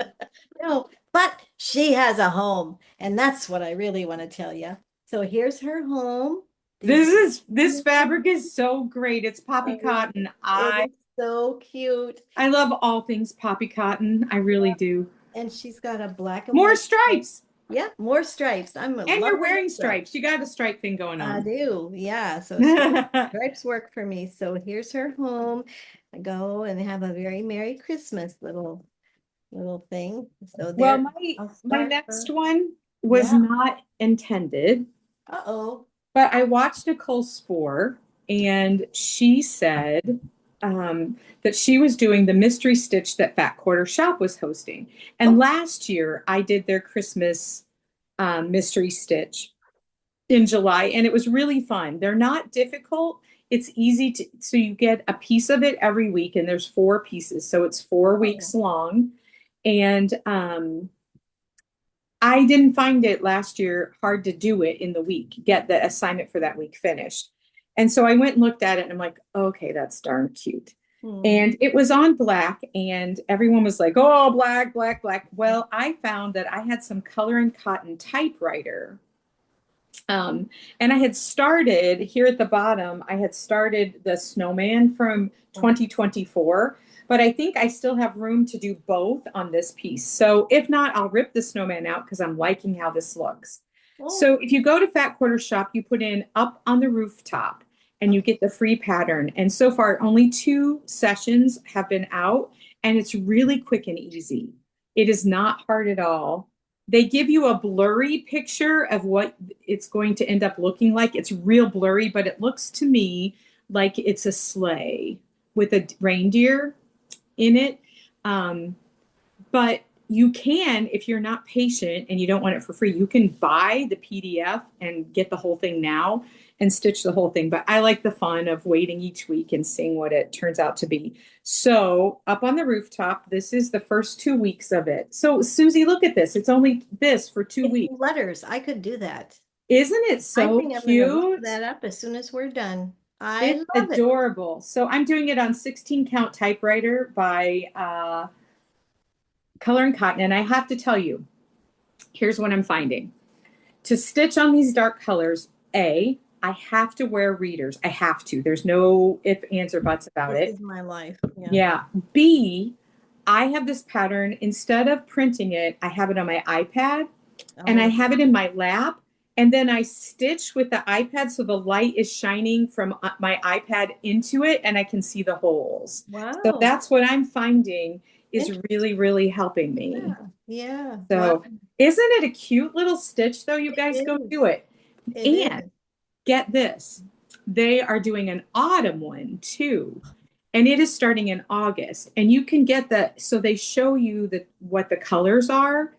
No, but she has a home, and that's what I really want to tell you. So here's her home. These This fabric is so great. It's poppy cotton. it I is so cute. I love all things poppy cotton. I really do. And she's got a black and More white. stripes. Yeah, more stripes. I'm And you're loving the wearing stripes. stripes. You got a stripe thing going I on. do, yeah. So stripes work for me. So here's her home. I go and have a very Merry Christmas little thing. So Well, there, my I'll my start next her. one was Yeah. not intended. Uh-oh. But I watched Nicole Spohr, and she said that she was doing the mystery stitch that Fat Quarter Shop was hosting. And Oh, last year, I did their Christmas mystery stitch in July, and it was really fun. They're not difficult. It's easy to, so you get a piece of it every week, and there's 4 pieces, so it's 4 weeks oh. long. And I didn't find it last year hard to do it in the week, get the assignment for that week finished. And so I went and looked at it and I'm like, okay, that's darn cute. Hmm. And it was on black, and everyone was like, oh, black, black, black. Well, I found that I had some color and cotton typewriter. And I had started here at the bottom, I had started the snowman from 2024, but I think I still have room to do both on this piece. So if not, I'll rip the snowman out because I'm liking how this looks. Oh, So if you go to Fat Quarter Shop, you put in up on the rooftop and you okay. get the free pattern. And so far, only 2 sessions have been out, and it's really quick and easy. It is not hard at all. They give you a blurry picture of what it's going to end up looking like. It's real blurry, but it looks to me like it's a sleigh with a reindeer in it. Um, but you can, if you're not patient and you don't want it for free, you can buy the PDF and get the whole thing now and stitch the whole thing. But I like the fun of waiting each week and seeing what it turns out to be. So up on the rooftop, this is the first 2 weeks of it. So Susie, look at this. It's only this for two It's weeks. letters. I could do that. Isn't it I so think I'm going to look cute? that up as soon as we're done. I It's love it. adorable. So I'm doing it on 16 count typewriter by Color and Cotton. And I have to tell you, here's what I'm finding. To stitch on these dark colors, I have to wear readers. I have to. There's no if, ands, or buts about This it. is my life. Yeah. Yeah. B, I have this pattern. Instead of printing it, I have it on my iPad and I Oh, have it in my lap. And then I stitch with the iPad so the light is shining from my iPad into it and I can see the holes. So wow. that's what I'm finding is Interesting. really, really helping me. Yeah. Yeah. Wow. So isn't it a cute little stitch though? You It guys go is. do it. It And is. get this, they are doing an autumn one too. And it is starting in August. And you can get the, so they show you what the colors are.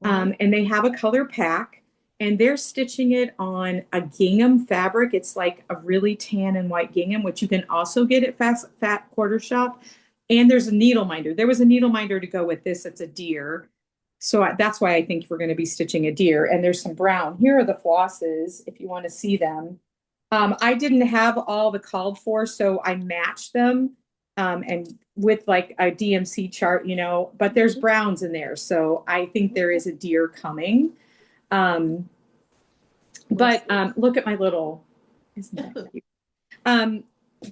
Mhm. And they have a color pack and they're stitching it on a gingham fabric. It's like a really tan and white gingham, which you can also get at Fat Quarter Shop. And there's a needle minder. There was a needle minder to go with this. It's a deer. So that's why I think we're going to be stitching a deer. And there's some brown. Here are the flosses if you want to see them. I didn't have all the called for, so I matched them and with like a DMC chart, but there's browns in there. So I think there is a deer coming. Um, We'll but see. look at my little, isn't that cute? Um,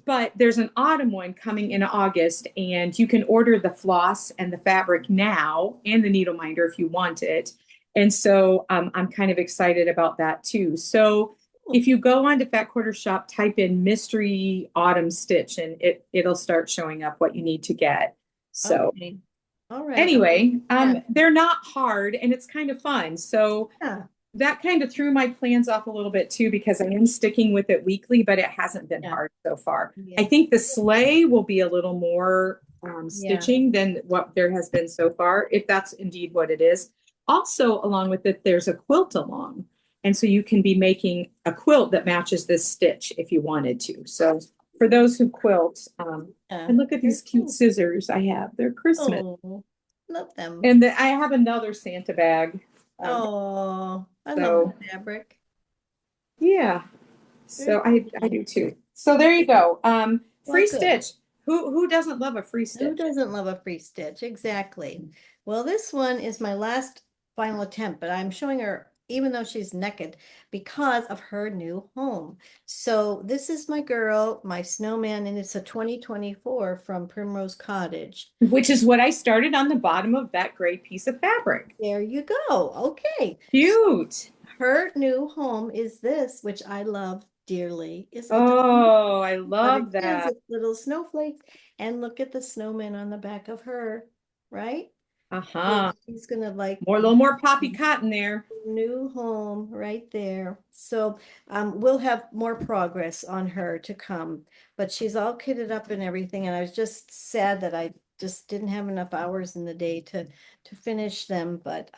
but there's an autumn one coming in August, and you can order the floss and the fabric now and the needle minder if you want it. And so I'm kind of excited about that too. So if you go on to Fat Quarter Shop, type in mystery autumn stitch, and it'll start showing up what you need to get. So Okay. All right. anyway, Yeah. they're not hard and it's kind of fun. So Yeah. that kind of threw my plans off a little bit too because I am sticking with it weekly, but it hasn't been Yeah. hard so far. I Yeah. think the sleigh will be a little more Yeah. stitching than what there has been so far, if that's indeed what it is. Also, along with it, there's a quilt along. And so you can be making a quilt that matches this stitch if you wanted to. So for those who quilt, Yeah. and look at Very these cute cool. scissors I have. They're Christmas. Oh, love them. And I have another Santa bag. Um, Oh, I love the so fabric. yeah. Very So I cool. do too. So there you go. Well, Free good. stitch. Who doesn't love a free Who stitch? doesn't love a free stitch? Exactly. Well, this one is my last final attempt, but I'm showing her even though she's naked because of her new home. So this is my girl, my snowman, and it's a 2024 from Primrose Cottage. Which is what I started on the bottom of that gray piece of fabric. There you go. Okay. So Cute. her new home is this, which I love dearly. Isn't this? Oh, I But it love is, that. it's little snowflakes. And look at the snowman on the back of her, right? So Uh-huh. she's gonna like A little more poppy cotton there. new home right there. So we'll have more progress on her to come, but she's all kitted up and everything. And I was just sad that I just didn't have enough hours in the day to finish them. But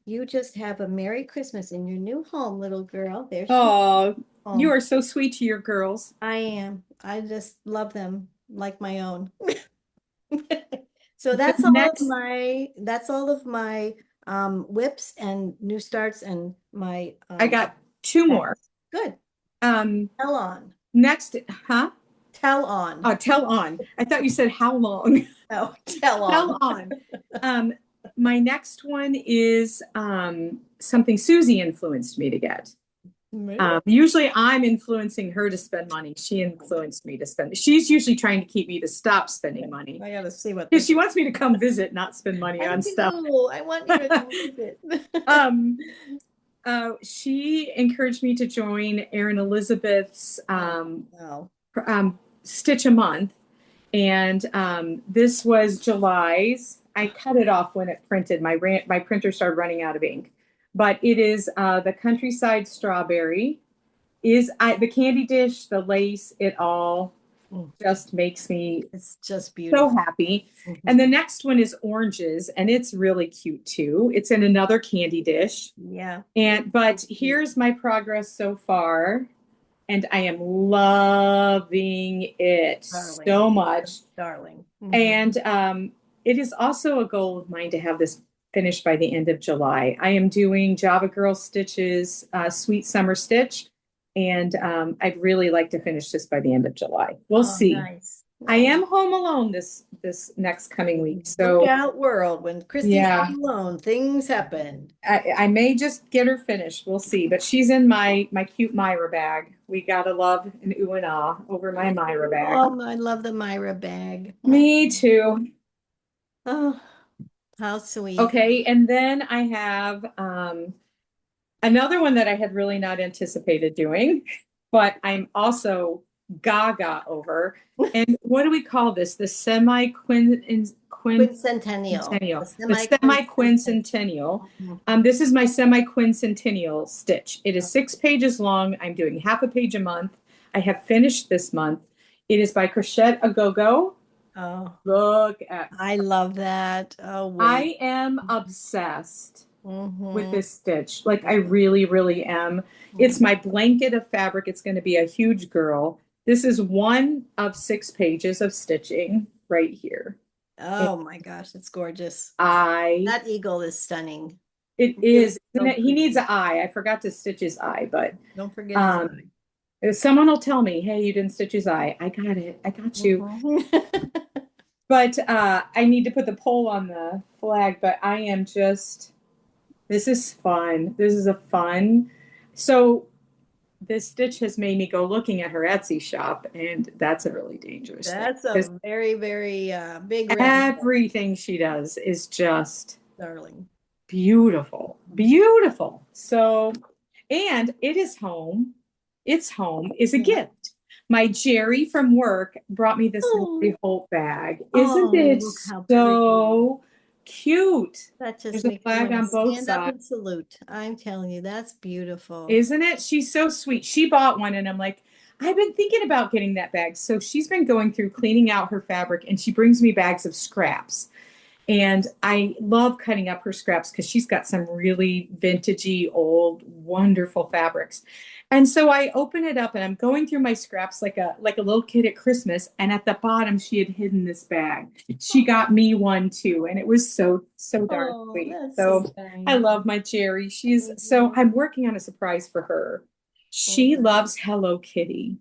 you just have a Merry Christmas in your new home, little girl. There she is. Oh, you Home. are so sweet to your girls. I am. I just love them like my own. So The next, that's all of my whips and new starts and my I got two more. good. Um, Tell on. next, huh? Tell on. Tell on. I thought you said how long. Oh, tell Tell on. on. Um, my next one is something Suzie influenced me to get. Usually I'm influencing her to spend money. She influenced me to spend. She's usually trying to keep me to stop spending money. I gotta see what Because this she is. wants me to come visit, not spend money I on stuff. do. I want you to come visit. um, she encouraged me to join Erin Elizabeth's Wow. Stitch a Month. And this was July's. I cut it off when it printed. My printer started running out of ink. But it is the Countryside Strawberry. The candy dish, the lace, it all just makes me It's just so beautiful. happy. And the next one is oranges, and it's really cute too. It's in another candy dish. Yeah. But here's my progress so far, and I am loving it Darling. so much. Darling. And it is also a goal of mine to have this finished by the end of July. I am doing Java Girl Stitches, Sweet Summer Stitch, and I'd really like to finish this by the end of July. We'll see. Nice. I am home alone this next coming week, so Look out, world. When Kristi's yeah, home alone, things happen. I may just get her finished. We'll see. But she's in my cute Myra bag. We gotta love an ooh and ah over my Myra bag. Oh, I love the Myra bag. Me too. Oh, how sweet. Okay, and then I have another one that I had really not anticipated doing, but I'm also gaga over. And what do we call this? The Quincentennial. The semi-quincentennial. This is my semi-quincentennial stitch. It is 6 pages long. I'm doing half a page a month. I have finished this month. It is by Crochet A Go-Go. Oh, Look at. I love that. Oh, wait. I am obsessed with this stitch. Like I really, really am. It's my blanket of fabric. It's going to be a huge girl. This is one of 6 pages of stitching right here. Oh my gosh, it's gorgeous. That eagle is stunning. It is. Isn't it? He needs an eye. I forgot to stitch his eye, but don't forget his eye. Someone will tell me, hey, you didn't stitch his eye. I got it. I got you. But I need to put the pole on the flag, but I am just, this is fun. This is a fun. So this stitch has made me go looking at her Etsy shop, and that's a really dangerous thing. That's a very, very big everything she does is just darling. Beautiful. Beautiful. So, and it is home. Its home is a gift. My Jerry from work brought me this lovely Holt bag. Isn't it so cute? That just There's a makes flag me on both stand up sides. and salute. I'm telling you, that's beautiful. Isn't it? She's so sweet. She bought one, and I'm like, I've been thinking about getting that bag. So she's been going through cleaning out her fabric, and she brings me bags of scraps. And I love cutting up her scraps because she's got some really vintagey, old, wonderful fabrics. And so I open it up and I'm going through my scraps like a little kid at Christmas. And at the bottom, she had hidden this bag. She got me one too. And it was so darn sweet. So I love my Jerry. She's so I'm working on a surprise for her. She loves Hello Kitty.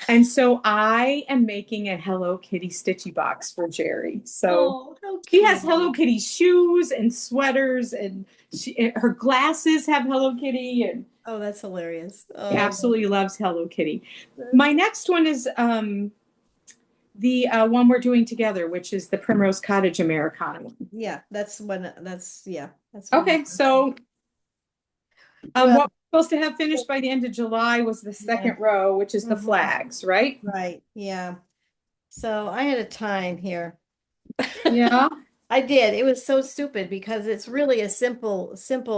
And so I am making a Hello Kitty stitchy box for Jerry. So she has Hello Kitty shoes and sweaters, and her glasses have Hello Kitty, and oh, that's hilarious. She absolutely loves Hello Kitty. My next one is the one we're doing together, which is the Primrose Cottage Americana one. Yeah, that's one. That's okay. So what we're supposed to have finished by the end of July was the second row, which is the flags, right? Right. Yeah. So I had a time here. Yeah. I did. It was so stupid because it's really a simple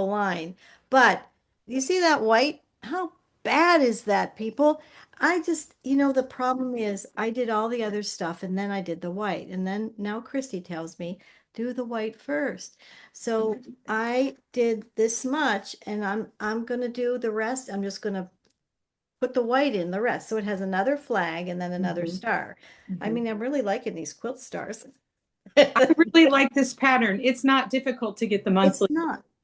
line. But you see that white? How bad is that, people? I just, the problem is I did all the other stuff and then I did the white. And then now Kristi tells me, do the white first. So I did this much and I'm gonna do the rest. I'm just gonna put the white in the rest. So it has another flag and then another star. I mean, I'm really liking these quilt stars. I really like this pattern. It's not difficult to get the monthly.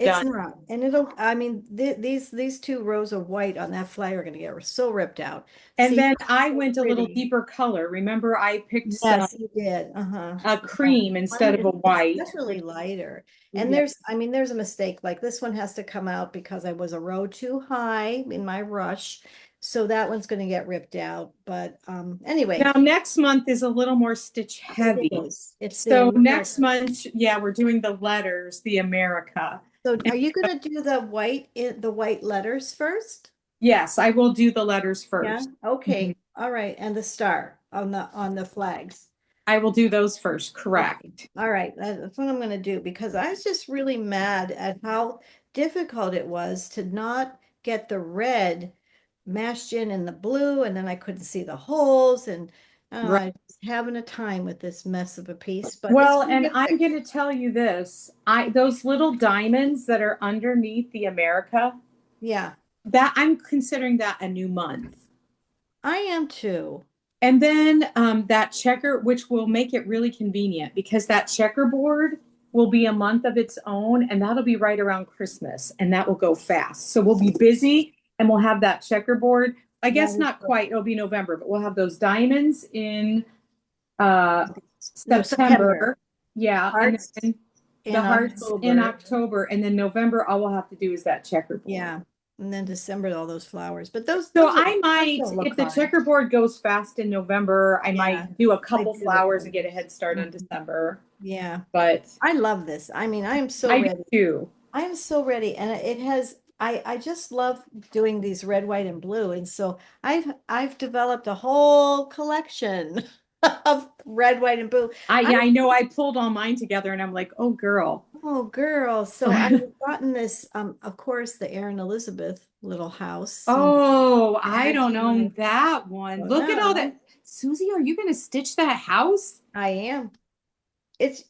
It's done. not, and it'll, I mean, these two rows of white on that flag are going to get so ripped out. And See, then this is I so went a little pretty. deeper color. Remember, I picked some Yes, you did. Uh-huh. a Yeah. cream Mine instead of is, a it's white. definitely lighter. And Yeah. there's, I mean, there's a mistake. Like this one has to come out because I was a row too high in my rush. So that one's going to get ripped out. But Now, anyway, next month is a little more stitch it heavy. is. It's the So next American. month, yeah, we're doing the letters, the America. So are you going to do the white letters first? Yes, I will do the letters Yeah. first. Mhm. Okay. All right. And the star on the flags. I will do those first, Okay. correct. All right. That's what I'm going to do because I was just really mad at how difficult it was to not get the red mashed in the blue, and then I couldn't see the holes, and Right. I was having a time with this mess of a piece, but it's Well, going to and get I'm fixed. going to tell you this, I those little diamonds that are underneath the America, Yeah, that I'm considering that a new month. I am too. And then that checker, which will make it really convenient because that checkerboard will be a month of its own, and that'll be right around Christmas, and that will go fast. So we'll be busy, and we'll have that checkerboard. I That guess is not quite. It'll be November, but we'll have those diamonds in no September. September. Yeah, and Hearts then the in hearts in October. October, and then November. All we'll have to do is that checkerboard. Yeah, and then December all those flowers. But So those I might, don't look if the hard. checkerboard goes fast in November, I Yeah, might do a I couple do look flowers and like get a this. head start in Mhm. December. Yeah, But I love this. I mean, I am so I do ready. too. I am so ready, and it has. I just love doing these red, white, and blue, and so I've developed a whole collection of red, white, and blue. I Yeah, I know I pulled all mine together and I'm like, oh girl. Oh girl, so I've gotten this. Of course, the Erin Elizabeth little house. You know, Oh, I that's don't know my. that one. Oh Look at all no, that. Susie, are you going to stitch that house? I am. It's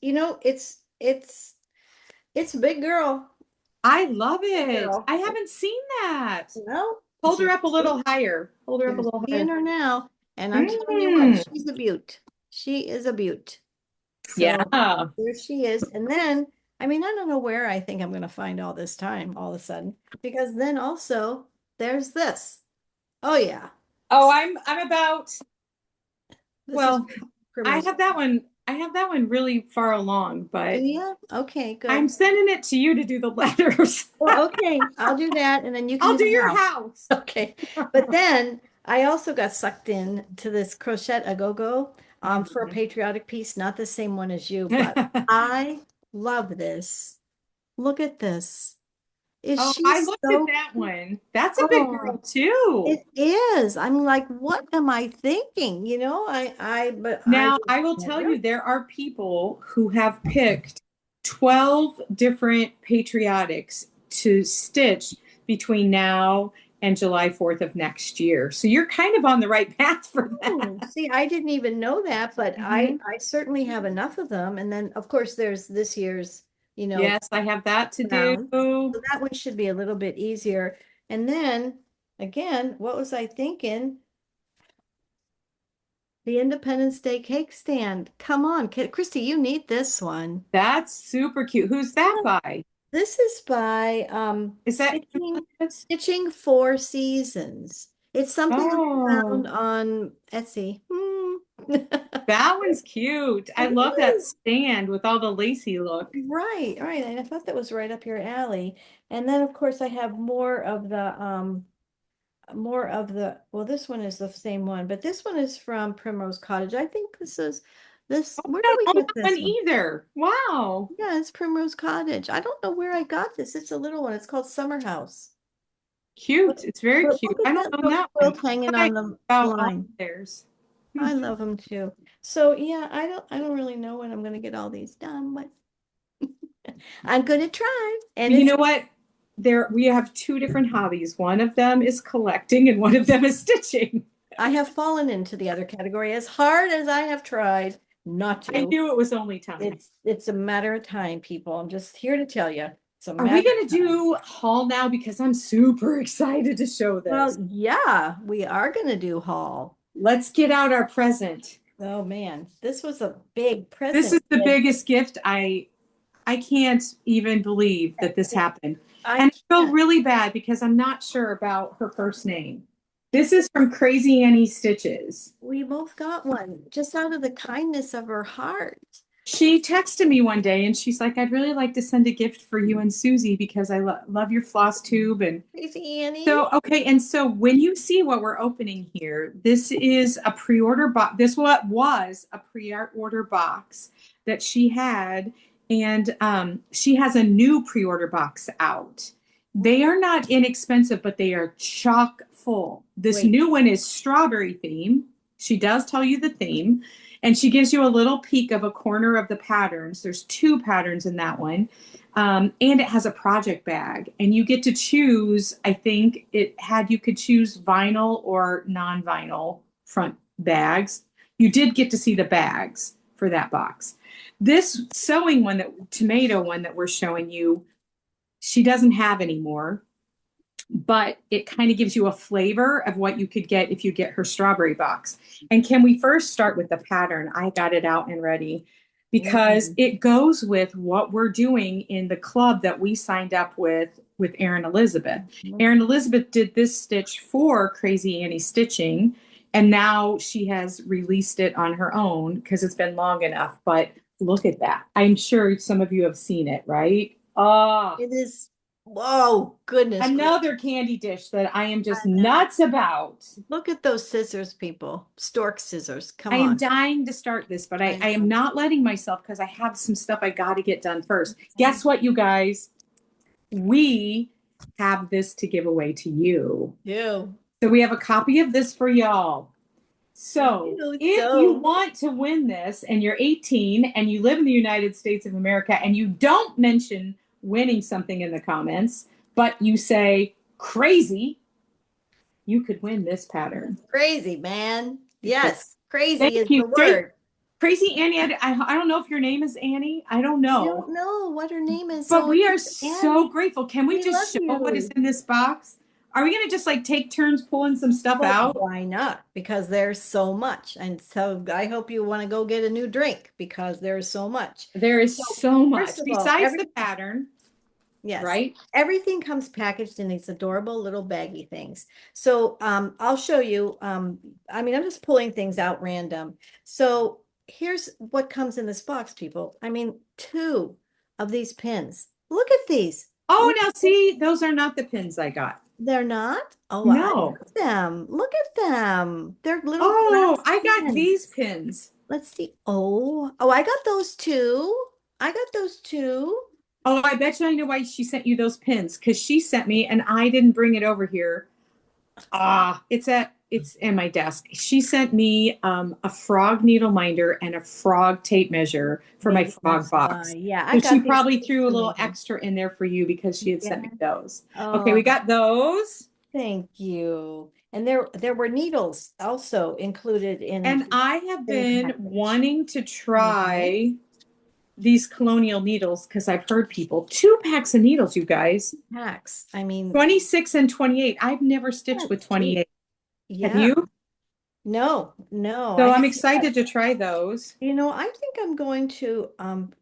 it's a big girl. I love it. Girl. I haven't seen that. No, Hold her you're up a little higher. Hold her up a you're little seeing higher. her now, and I'm telling you what, Mm, she's a beaut. She is a beaut. So yeah. there she is. And then, I mean, I don't know where I think I'm going to find all this time all of a sudden, because then also there's this. Oh yeah, Oh, I'm about, this is well, I Primrose. have that one. I have that one really far along, Do but you? Okay, I'm good. sending it to you to do the letters. Well, okay, I'll do that, and then you can I'll do do the your house. house. Okay, but then I also got sucked in to this crochet a go-go for a Mhm. patriotic piece, not the same one as you, but I love this. Look at this. Is Oh, she I looked at so that cute? one. That's a big girl Oh, too. it is. I'm like, what am I thinking? You know, but I Now, just I will tell never. you, there are people who have picked 12 different patriotics to stitch between now and July 4th of next year. So you're kind of on the right path for Oh, that. see, I didn't even know that, but Mhm. I certainly have enough of them. And then, of course, there's this year's, Yes, I have that to do. brown. So that one should be a little bit easier. And then again, what was I thinking? The Independence Day cake stand. Come on, Christy, you need this one. That's super cute. Who's that by? This is by Is that? Stitching Four Seasons. It's something I Oh, found on Etsy. that one's cute. I It love that is. stand with all the lacy look. Right, right. And I thought that was right up your alley. And then of course I have well, this one is the same one, but this one is from Primrose Cottage. I think Oh, where I did don't we know get that one this one? either. Wow. Yeah, it's Primrose Cottage. I don't know where I got this. It's a little one. It's called Summer House. But, Cute. It's very but cute. look at I don't that know little that one. quilt hanging I on the about all line. theirs. Hmm. I love them too. So yeah, I don't really know when I'm gonna get all these done, but I'm gonna try. And You it's know what? There we have two different hobbies. One of them is collecting and one of them is stitching. I have fallen into the other category as hard as I have tried not I to. knew it was only time. It's a matter of time, people. I'm just here to tell you. It's a Are we matter going to of time. do haul now? Because I'm super excited to show this. Well, yeah, we are gonna do haul. Let's get out our present. Oh man, this was a big This is present. the biggest gift I I can't even believe that this happened. I And I feel can't. really bad because I'm not sure about her first name. This is from Crazy Annie Stitches. We both got one just out of the kindness of her heart. She texted me one day and she's like, I'd really like to send a gift for you and Susie because I love your floss tube. And Crazy Annie. so, okay. And so when you see what we're opening here, this is a pre-order box. This what was a pre-order box that she had. And she has a new pre-order box out. They are not inexpensive, but they are chock full. This Wait, new one is strawberry theme. She does tell you the theme. And she gives you a little peek of a corner of the patterns. There's two patterns in that one. And it has a project bag. And you get to choose, I think it had, you could choose vinyl or non-vinyl front bags. You did get to see the bags for that box. This sewing one, that tomato one that we're showing you, she doesn't have anymore, but it kind of gives you a flavor of what you could get if you get her strawberry box. And can we first start with the pattern? I got it out and ready because it goes with what we're doing in the club that we signed up with Erin Elizabeth. Erin Elizabeth did this stitch for Crazy Annie Stitching, and now she has released it on her own because it's been long enough. But look at that. I'm sure some of you have seen it, right? Oh, it is. Whoa, goodness. another candy dish that I am just I know. nuts about. Look at those scissors, people. Stork scissors. Come I am on. dying to start this, but I I am know. not letting myself because I have some stuff I got to get done first. Guess what, you guys? We have this to give away to you. You. So we have a copy of this for y'all. So You if you so. want to win this and you're 18 and you live in the United States of America and you don't mention winning something in the comments, but you say crazy, you could win this pattern. Crazy, man. Yes, Thank crazy is you. the word. Crazy Annie, I don't know if your name is Annie. I don't I know. don't know what her name is. But So we are it's so Annie. grateful. Can we We love just show what is you. in this box? Are we going to just like take turns pulling some stuff Well, out? why not? Because there's so much. And so I hope you want to go get a new drink because there's so much. There is So so first much of all, besides the pattern, yes, right? everything comes packaged in these adorable little baggy things. So I'll show you. I mean, I'm just pulling things out random. So here's what comes in this box, people. I mean, two of these pins. Look at these. Oh, Look, now see, those are not the pins I got. they're not. Oh, I No. love them. Look at them. They're little Oh, glass I got pins. these pins. Let's see. Oh, I got those too. I got those too. Oh, I bet you I know why she sent you those pins because she sent me and I didn't bring it over here. Ah, it's in my desk. She sent me a frog needle minder and a frog tape measure for my Maybe frog that's box. why. Yeah, I So she got these probably too threw a for little me. extra in there for you because she had sent me Yeah. those. Okay, we Oh, got those. thank you. And there were needles also included in And I have the same been package. wanting to Mhm. try these colonial needles because I've heard people. 2 packs of needles, you guys. Packs. I mean, 26 and 28. I've never stitched with that's cheap. 28. Have Yeah. you? No, no, I So I'm have excited not. to try those. I think I'm going to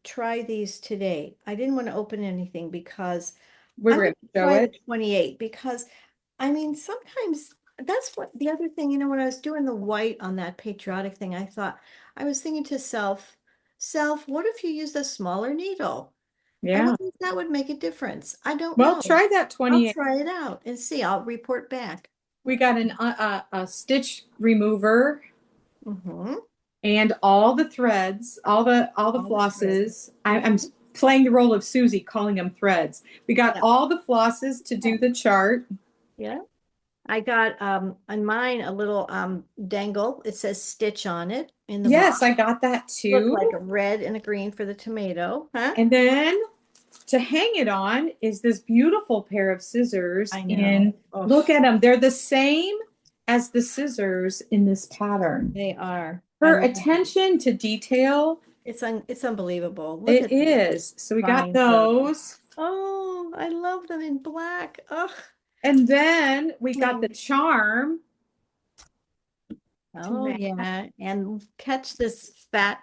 try these today. I didn't want to open anything because We're I'm going going to to show try the it. 28 because I mean sometimes that's what the other thing, when I was doing the white on that patriotic thing, I was thinking to self, what if you used a smaller needle? I Yeah. wonder if that would make a difference. I don't Well, know. try that I'll 28. try it out and see. I'll report back. We got a stitch remover Hmm. and all the threads, all the All the threads. flosses. I'm Mhm. playing the role of Susie, calling them threads. We got Yeah. all the flosses to do the chart. Yeah. I got on mine a little dangle. It says stitch on it in the box. Yes, I got that Look too. like a red and a green for the tomato, huh? And then to hang it on is this beautiful pair of scissors I know. in, Oh, look at them. They're the same as the scissors in this pattern. they are. I Her love them. attention to detail, It's unbelievable. Look it at these is. So we got fine curls. those. Oh, I love them in black. Ugh. And then we got the Mm. charm to Oh match. yeah. And catch this fat.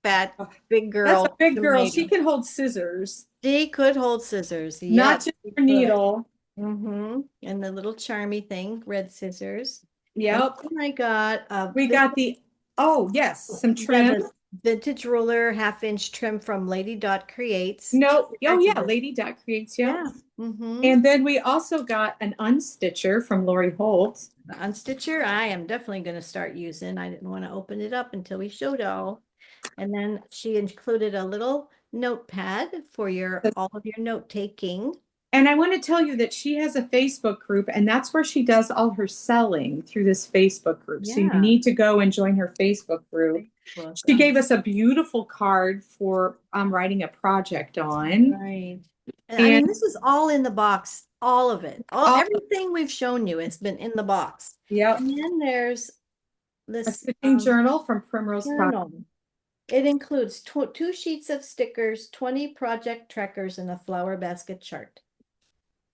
fat, Oh, big that's a girl big girl. She tomato. can hold scissors, She could hold scissors. not Yep, just she her could. needle. And the little charmy thing, red scissors. And Yep. then I got We got the, oh, yes, some yeah, trim. the vintage ruler, 1/2 inch trim from Lady Dot Creates. No, oh yeah, Resurrected. Lady Duck creates, yep. Yeah. Mm-hmm. And then we also got an unstitcher from Lori Holt. The unstitcher, I am definitely going to start using. I didn't want to open it up until we showed all. And then she included a little notepad for your all of your note taking. And I want to tell you that she has a Facebook group, and that's where she does all her selling through this Facebook group. So you Yeah. need to go and join her Facebook group. Facebook. She gave us a beautiful card for writing a project on. Right. And I And mean, this is all in the box, all of it. All all, everything we've shown you has been in the box. yep, And then there's a this stitching journal from Primrose Cottage. journal. It includes 2 sheets of stickers, 20 project trackers, and a flower basket chart.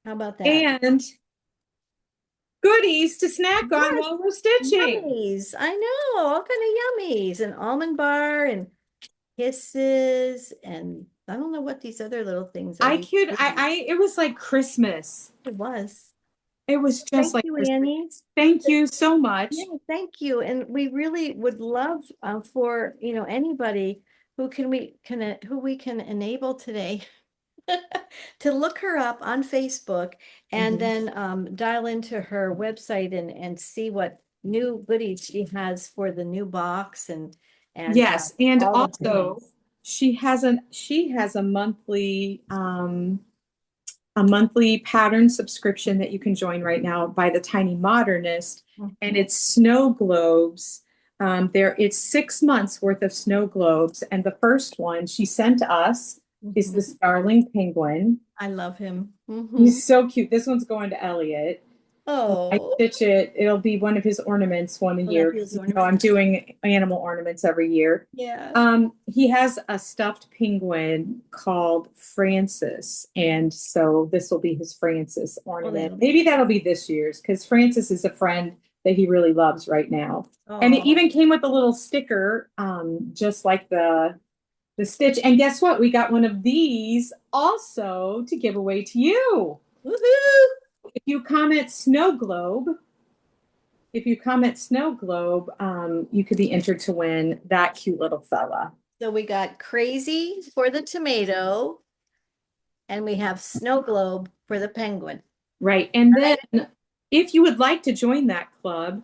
How about that? And goodies to snack on Yes, while we're stitching. yummies. I know, all kind of yummies. An almond bar and kisses, and I don't know what these other little things are. I These could, goodies. it was like Christmas. It was. It was just Thank like you, Christmas. Annie. Thank you so much. Yeah, thank you. And we really would love for, anybody who we can enable today to look her up on Facebook and Mhm. then dial into her website and see what new goodies she has for the new box and Yes, and all the also things. she has a monthly pattern subscription that you can join right now by the Tiny Modernist, and Mhm. it's snow globes. It's 6 months worth of snow globes, and the first one she sent us is the Mhm. Starling Penguin. I love him. He's so cute. This one's going to Elliot. I Oh, stitch it. It'll be one of his ornaments one a well, that year. feels I'm ornament. doing animal ornaments every year. Yeah. He has a stuffed penguin called Francis, and so this will be his Francis Oh, ornament. that'll be. Maybe that'll be this year's because Francis is a friend that he really loves right now. And it Oh, even came with a little sticker, just like the stitch. And guess what? We got one of these also to give away to you. woohoo! If you comment snow globe, if you comment snow globe, you could be entered to win that cute little fella. So we got crazy for the tomato, and we have snow globe for the penguin. Right. And Right. then if you would like to join that club,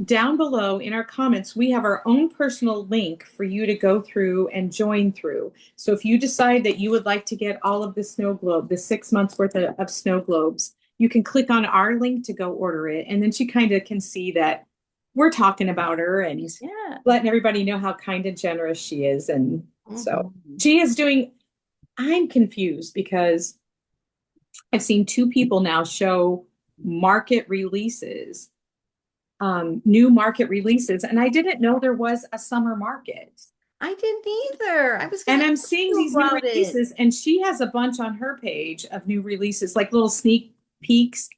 down below in our comments, we have our own personal link for you to go through and join through. So if you decide that you would like to get all of the snow globe, the 6 months worth of snow globes, you can click on our link to go order it. And then she kind of can see that we're talking about her and Yeah. letting everybody know how kind and generous she is. And so Mhm. she is doing, I'm confused because I've seen 2 people now show market releases, new market releases, and I didn't know there was a summer market. I didn't either. I was And gonna I'm ask seeing you these new about it. releases, and she has a bunch on her page of new releases, like little sneak peeks.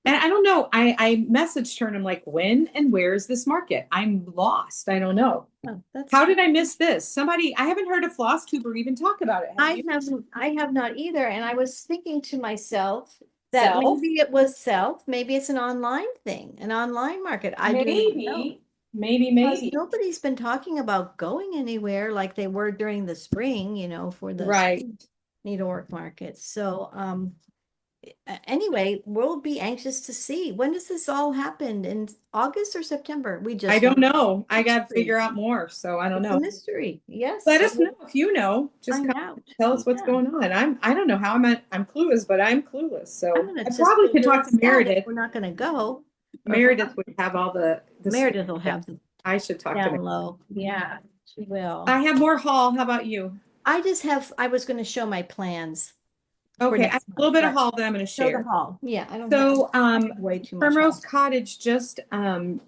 And I don't know. I messaged her and I'm like, when and where is this market? I'm lost. I don't know. Oh, that's How did I miss this? Somebody, I haven't heard of Flosstube or even talk about it. Have you? I have not either. And I was thinking to myself that Self? maybe it was self, maybe it's an online thing, an online market. I do not know. Maybe, maybe, Because maybe. nobody's been talking about going anywhere like they were during the spring, for the Right. spring needlework market. So, anyway, we'll be anxious to see. When does this all happen? In August or September? We I just don't learned. know. I got to Mystery. figure out more. So I don't It's a know. mystery. Yes. Let So us know if you know. Just find come out. tell us what's Yeah. going on. I don't know how I'm clueless, but I'm clueless. I'm So gonna I just probably feel could really talk to sad if Meredith. we're not gonna go. Or if we're Meredith not, would have all the Meredith will yeah, have them I should talk to down Meredith. low. Yeah, she will. I have more haul. How about you? I was gonna show my plans for Okay, I have next a little month, bit of but haul that I'm going to show the share. haul. Yeah, So, I have way too much Primrose haul. Cottage just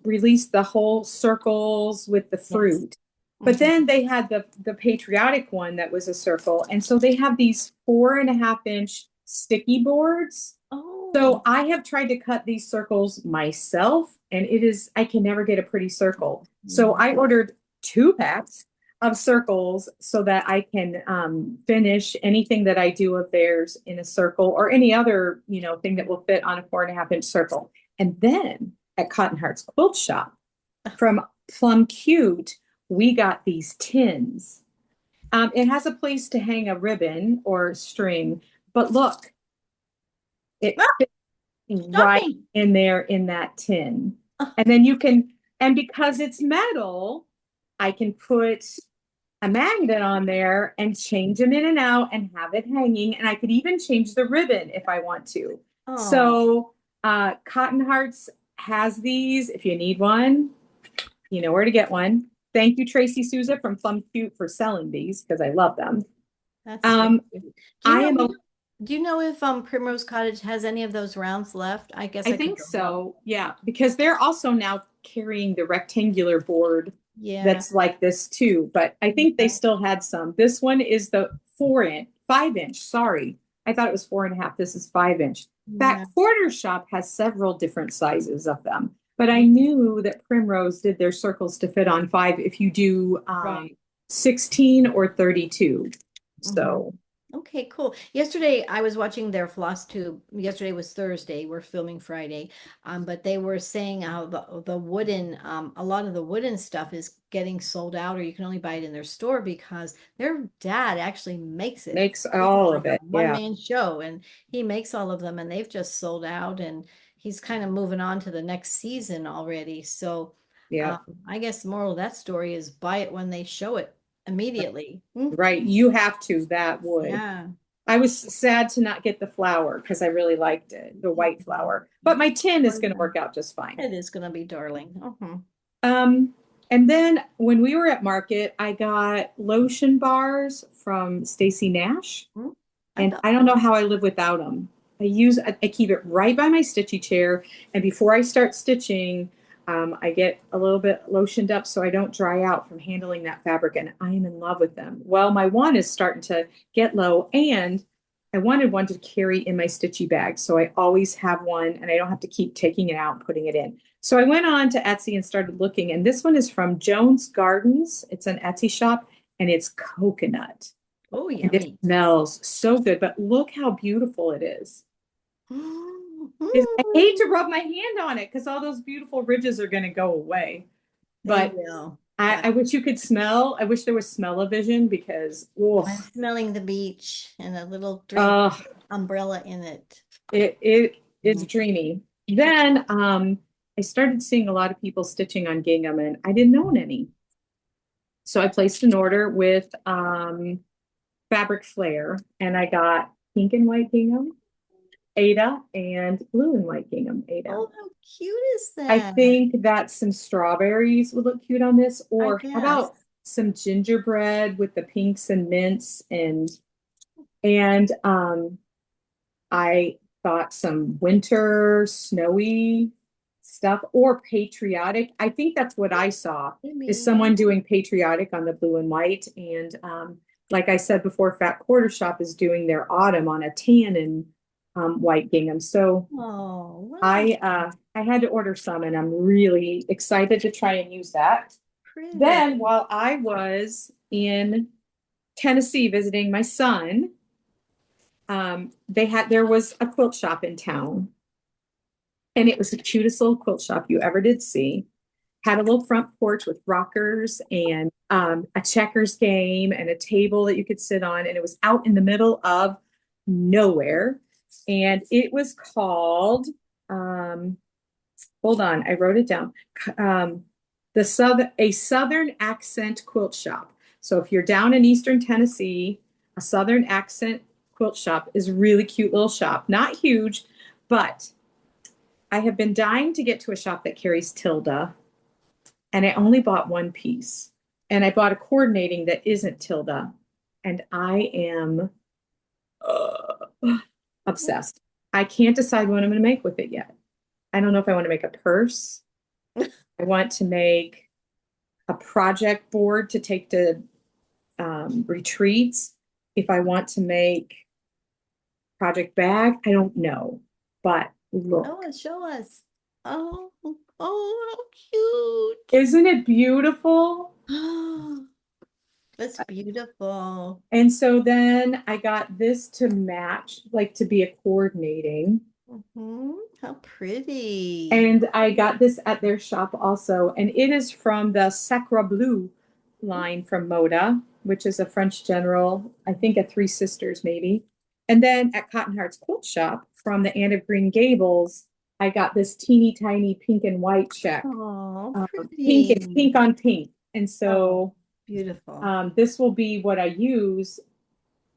released the whole circles with the Yes. fruit, but Mhm. then they had the patriotic one that was a circle, and so they have these 4.5 inch sticky boards. Oh, So I have tried to cut these circles myself, and I can never get a pretty circle. So mhm. I ordered 2 packs of circles so that I can finish anything that I do of theirs in a circle or any other, thing that will fit on a 4.5 inch circle. And then at Cotton Heart's Quilt Shop from Plum Cute, we got these tins. It has a place to hang a ribbon or string, but look, it Ah, fits right shocking. in there in that tin. Oh, And then and because it's metal, I can put a magnet on there and change them in and out and have it hanging. And I could even change the ribbon if I want to. oh, So Cotton Hearts has these. If you need one, you know where to get one. Thank you, Tracy Souza from Plum Cute for selling these because I love them. that's very Um, cute. Do you I know, am a do you know if Primrose Cottage has any of those rounds left? I guess I I could think go help. so. Yeah, because they're also now carrying the rectangular board Yeah. that's like this too, but I think they Yeah. still had some. This one is the 5 inch. Sorry. I thought it was 4.5. This is 5 inch. That Yeah. quarter shop has several different sizes of them, but I knew that Primrose did their circles to fit on 5 if you do Right. 16 or 32. Hmm. So Okay, cool. Yesterday I was watching their Flosstube. Yesterday was Thursday. We're filming Friday. But they were saying how the wooden, a lot of the wooden stuff is getting sold out, or you can only buy it in their store because their dad actually makes it. makes It's all like of a it. Yeah. one-man show, and he makes all of them, and they've just sold out, and he's kind of moving on to the next season already. So, Yeah. um, I guess the moral of that story is buy it when they show it immediately. Right. You have to, that would. Yeah. I was sad to not get the flower because I really liked it, the white flower. But my tin is Oh, going to yeah. work out just fine. It is gonna be darling. Um, and then when we were at market, I got lotion bars from Stacey Nash, Mhm. I and thought, I don't know how I live without them. I keep it right by my stitchy chair, and before I start stitching, I get a little bit lotioned up so I don't dry out from handling that fabric, and I am in love with them. Well, my one is starting to get low, and I wanted one to carry in my stitchy bag, so I always have one, and I don't have to keep taking it out and putting it in. So I went on to Etsy and started looking, and this one is from Jones Gardens. It's an Etsy shop, and it's coconut. oh, And it yummy. smells so good, but look how beautiful it is. I hate to Mhm. rub my hand on it because all those beautiful ridges are going to go away. They But will. I wish you could smell. I wish there was smell-o-vision because, I'm oh, smelling the beach and a little drink uh, umbrella in it. it's Mhm. dreamy. Then I started seeing a lot of people stitching on gingham, and I didn't own any. So I placed an order with Fabric Flare, and I got pink and white gingham, Ada, and blue and white gingham, Ada. Oh, how cute is I that? think that some strawberries would look cute on this, I or how guess. about some gingerbread with the pinks and mints and I thought some winter snowy stuff or patriotic. I think that's what I saw is Maybe. someone doing patriotic on the blue and white. And like I said before, Fat Quarter Shop is doing their autumn on a tan and white gingham. So Oh, wow. I had to order some and I'm really excited to try and use that. Pretty. Then while I was in Tennessee visiting my son, there was a quilt shop in town, and it was the cutest little quilt shop you ever did see. Had a little front porch with rockers and a checkers game and a table that you could sit on, and it was out in the middle of nowhere. And it was called hold on, I wrote it down. Um, a Southern Accent Quilt Shop. So if you're down in Eastern Tennessee, a Southern Accent Quilt Shop is a really cute little shop. Not huge, but I have been dying to get to a shop that carries Tilda, and I only bought one piece. And I bought a coordinating that isn't Tilda, and I am obsessed. I can't decide what I'm going to make with it yet. I don't know if I want to make a purse. I want to make a project board to take to retreats. If I want to make project bag, I don't know. But look, Show us. Oh, oh, how cute. isn't it beautiful? That's beautiful. And so then I got this to match, like to be a coordinating. How pretty. And I got this at their shop also. And it is from the Sacre Bleu line from Moda, which is a French general, I think at Three Sisters maybe. And then at Cotton Heart's Quilt Shop from the Anne of Green Gables, I got this teeny tiny pink and white check, Oh, pink pretty. on pink. And Oh, so beautiful. this will be what I use,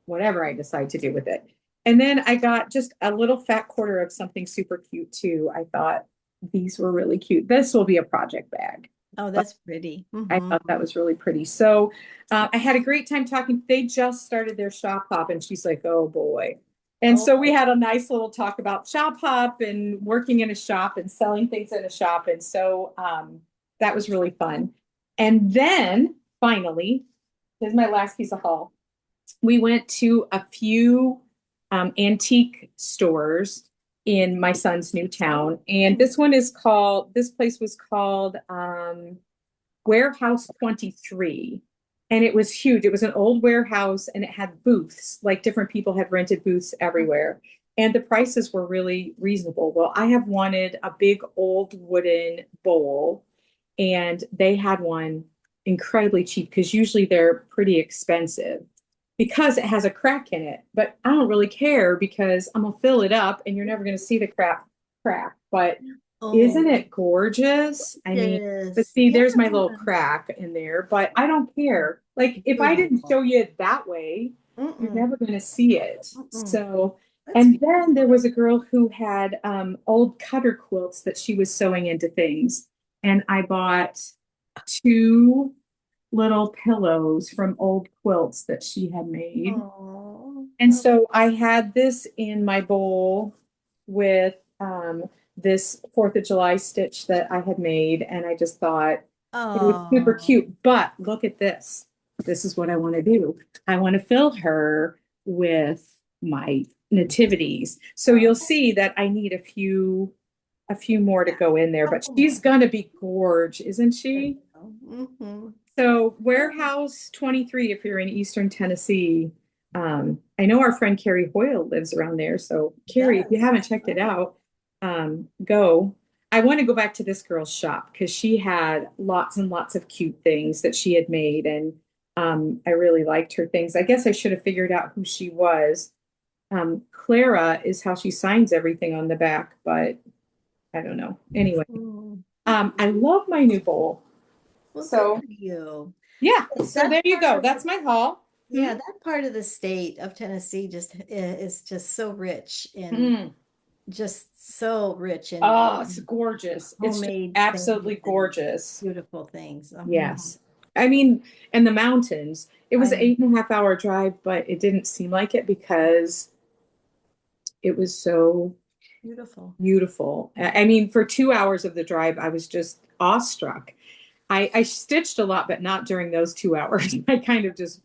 whatever I decide to do with it. And then I got just a little fat quarter of something super cute too. I thought these were really cute. This will be a project bag. Oh, But that's pretty. I thought that was really pretty. So I had a great time talking. They just started their shop hop, and she's like, oh boy. And so we Oh, had a nice little talk about shop hop and working in a shop and selling things in a shop. And so that was really fun. And then finally, here's my last piece of haul. We went to a few antique stores in my son's new town. And this place was called Warehouse 23. And it was huge. It was an old warehouse and it had booths, like different people had rented booths everywhere. And the prices were really reasonable. Well, I have wanted a big old wooden bowl, and they had one incredibly cheap because usually they're pretty expensive because it has a crack in it. But I don't really care because I'm gonna fill it up and you're never gonna see the crack. But isn't oh, it gorgeous? I mean, but yes. see, Yeah. there's my little crack in there, but I don't care. Like if I didn't show Beautiful. you it that way, you're Mm-mm, never gonna see it. mm-mm. So, That's and then there was a girl who had old cutter quilts that she was sewing into things. And I bought two little pillows from old quilts that she had made. oh, And so I had this in my bowl with this 4th of July stitch that I had made. And I just thought it was super oh, cute. But look at this. This is what I want to do. I want to fill her with my nativities. So you'll oh, see that I need a few more to go in there, but couple she's more. gonna be gorge, isn't There she? you go. Mm-hmm. So Warehouse 23, if you're in Eastern Tennessee, I know our friend Carrie Hoyle lives around there. So Carrie, if you Yes. haven't checked it Oh, out, go. I want to go back to this girl's shop because she had lots and lots of cute things that she had made, and I really liked her things. I guess I should have figured out who she was. Clara is how she signs everything on the back, but I don't know. Anyway, mm. I love my new bowl. Well, good So for you. yeah, Yes, so there you go. That's my haul. Hmm? yeah, that part of the state of Tennessee just is just so rich in Mm. just so rich Oh, it's in gorgeous. It's just homemade things absolutely and gorgeous. beautiful things. Yes. I mean, and the mountains. It was I an 8.5 hour drive, but it didn't seem like it because it was so beautiful. beautiful. I mean, for 2 hours of the drive, I was just awestruck. I stitched a lot, but not during those 2 hours. I kind of just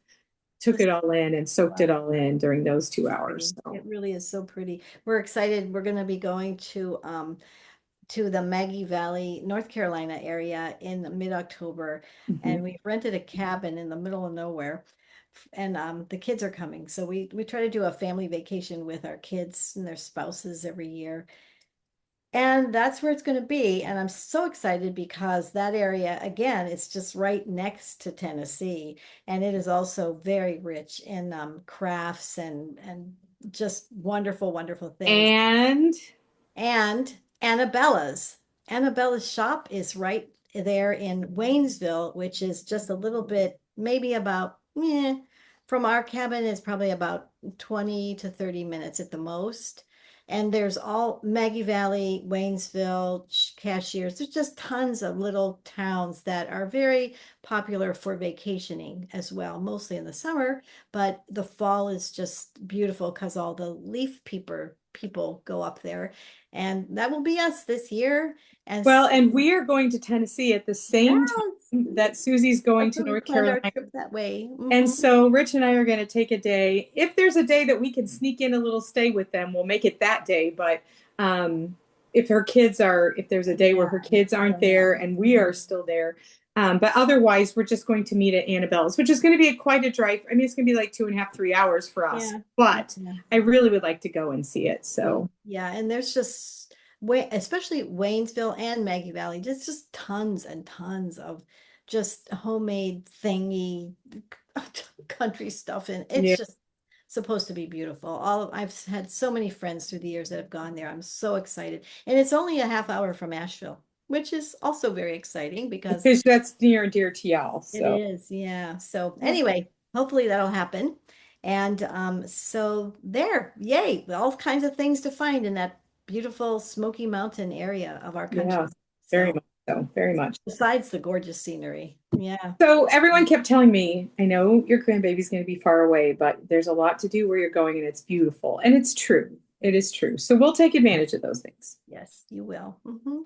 took Just it all in and soaked it wow, all in during those two pretty. hours. So. It really is so pretty. We're excited. We're going to be going to the Maggie Valley, North Carolina area in mid-October, Mhm. and we rented a cabin in the middle of nowhere. And the kids are coming, so we try to do a family vacation with our kids and their spouses every year. And that's where it's going to be. And I'm so excited because that area, again, it's just right next to Tennessee. And it is also very rich in crafts and just wonderful, wonderful things. And And Annabella's shop is right there in Waynesville, which is just a little bit, maybe about, from our cabin, it's probably about 20 to 30 minutes at the most. And there's all Maggie Valley, Waynesville, Cashiers. There's just tons of little towns that are very popular for vacationing as well, mostly in the summer. But the fall is just beautiful because all the leaf peeper people go up there, and that will be us this year. And well, and we are going to Tennessee at the same yes, time that Susie's going that's to when we North planned our Carolina. trip that way. And so Rich and I are going to take a day. If there's a day that we can sneak in a little stay with them, we'll make it that day. But if there's a day where Yeah, her kids aren't yeah, there and we are still there, But otherwise, we're just going to meet at Annabelle's, which is going to be quite a drive. I mean, it's going to be like 2.5, 3 hours for us, Yeah. but Yeah. I really would like to go and see it. So, Yeah, and there's just way, especially Waynesville and Maggie Valley, just tons and tons of just homemade thingy country stuff, and it's yeah, just supposed to be beautiful. I've had so many friends through the years that have gone there. I'm so excited, and it's only a half hour from Asheville, which is also very exciting because because that's near and dear to y'all. it So, is, yeah. So yeah. anyway, hopefully that'll happen. And so there, yay, all kinds of things to find in that beautiful Smoky Mountain area of our Yeah, country. very So much so, very much. besides the gorgeous scenery. Yeah. So everyone kept telling me, I know your grandbaby's going to be far away, but there's a lot to do where you're going and it's beautiful. And it's true. It is true. So we'll take advantage of those things. Yes, you will.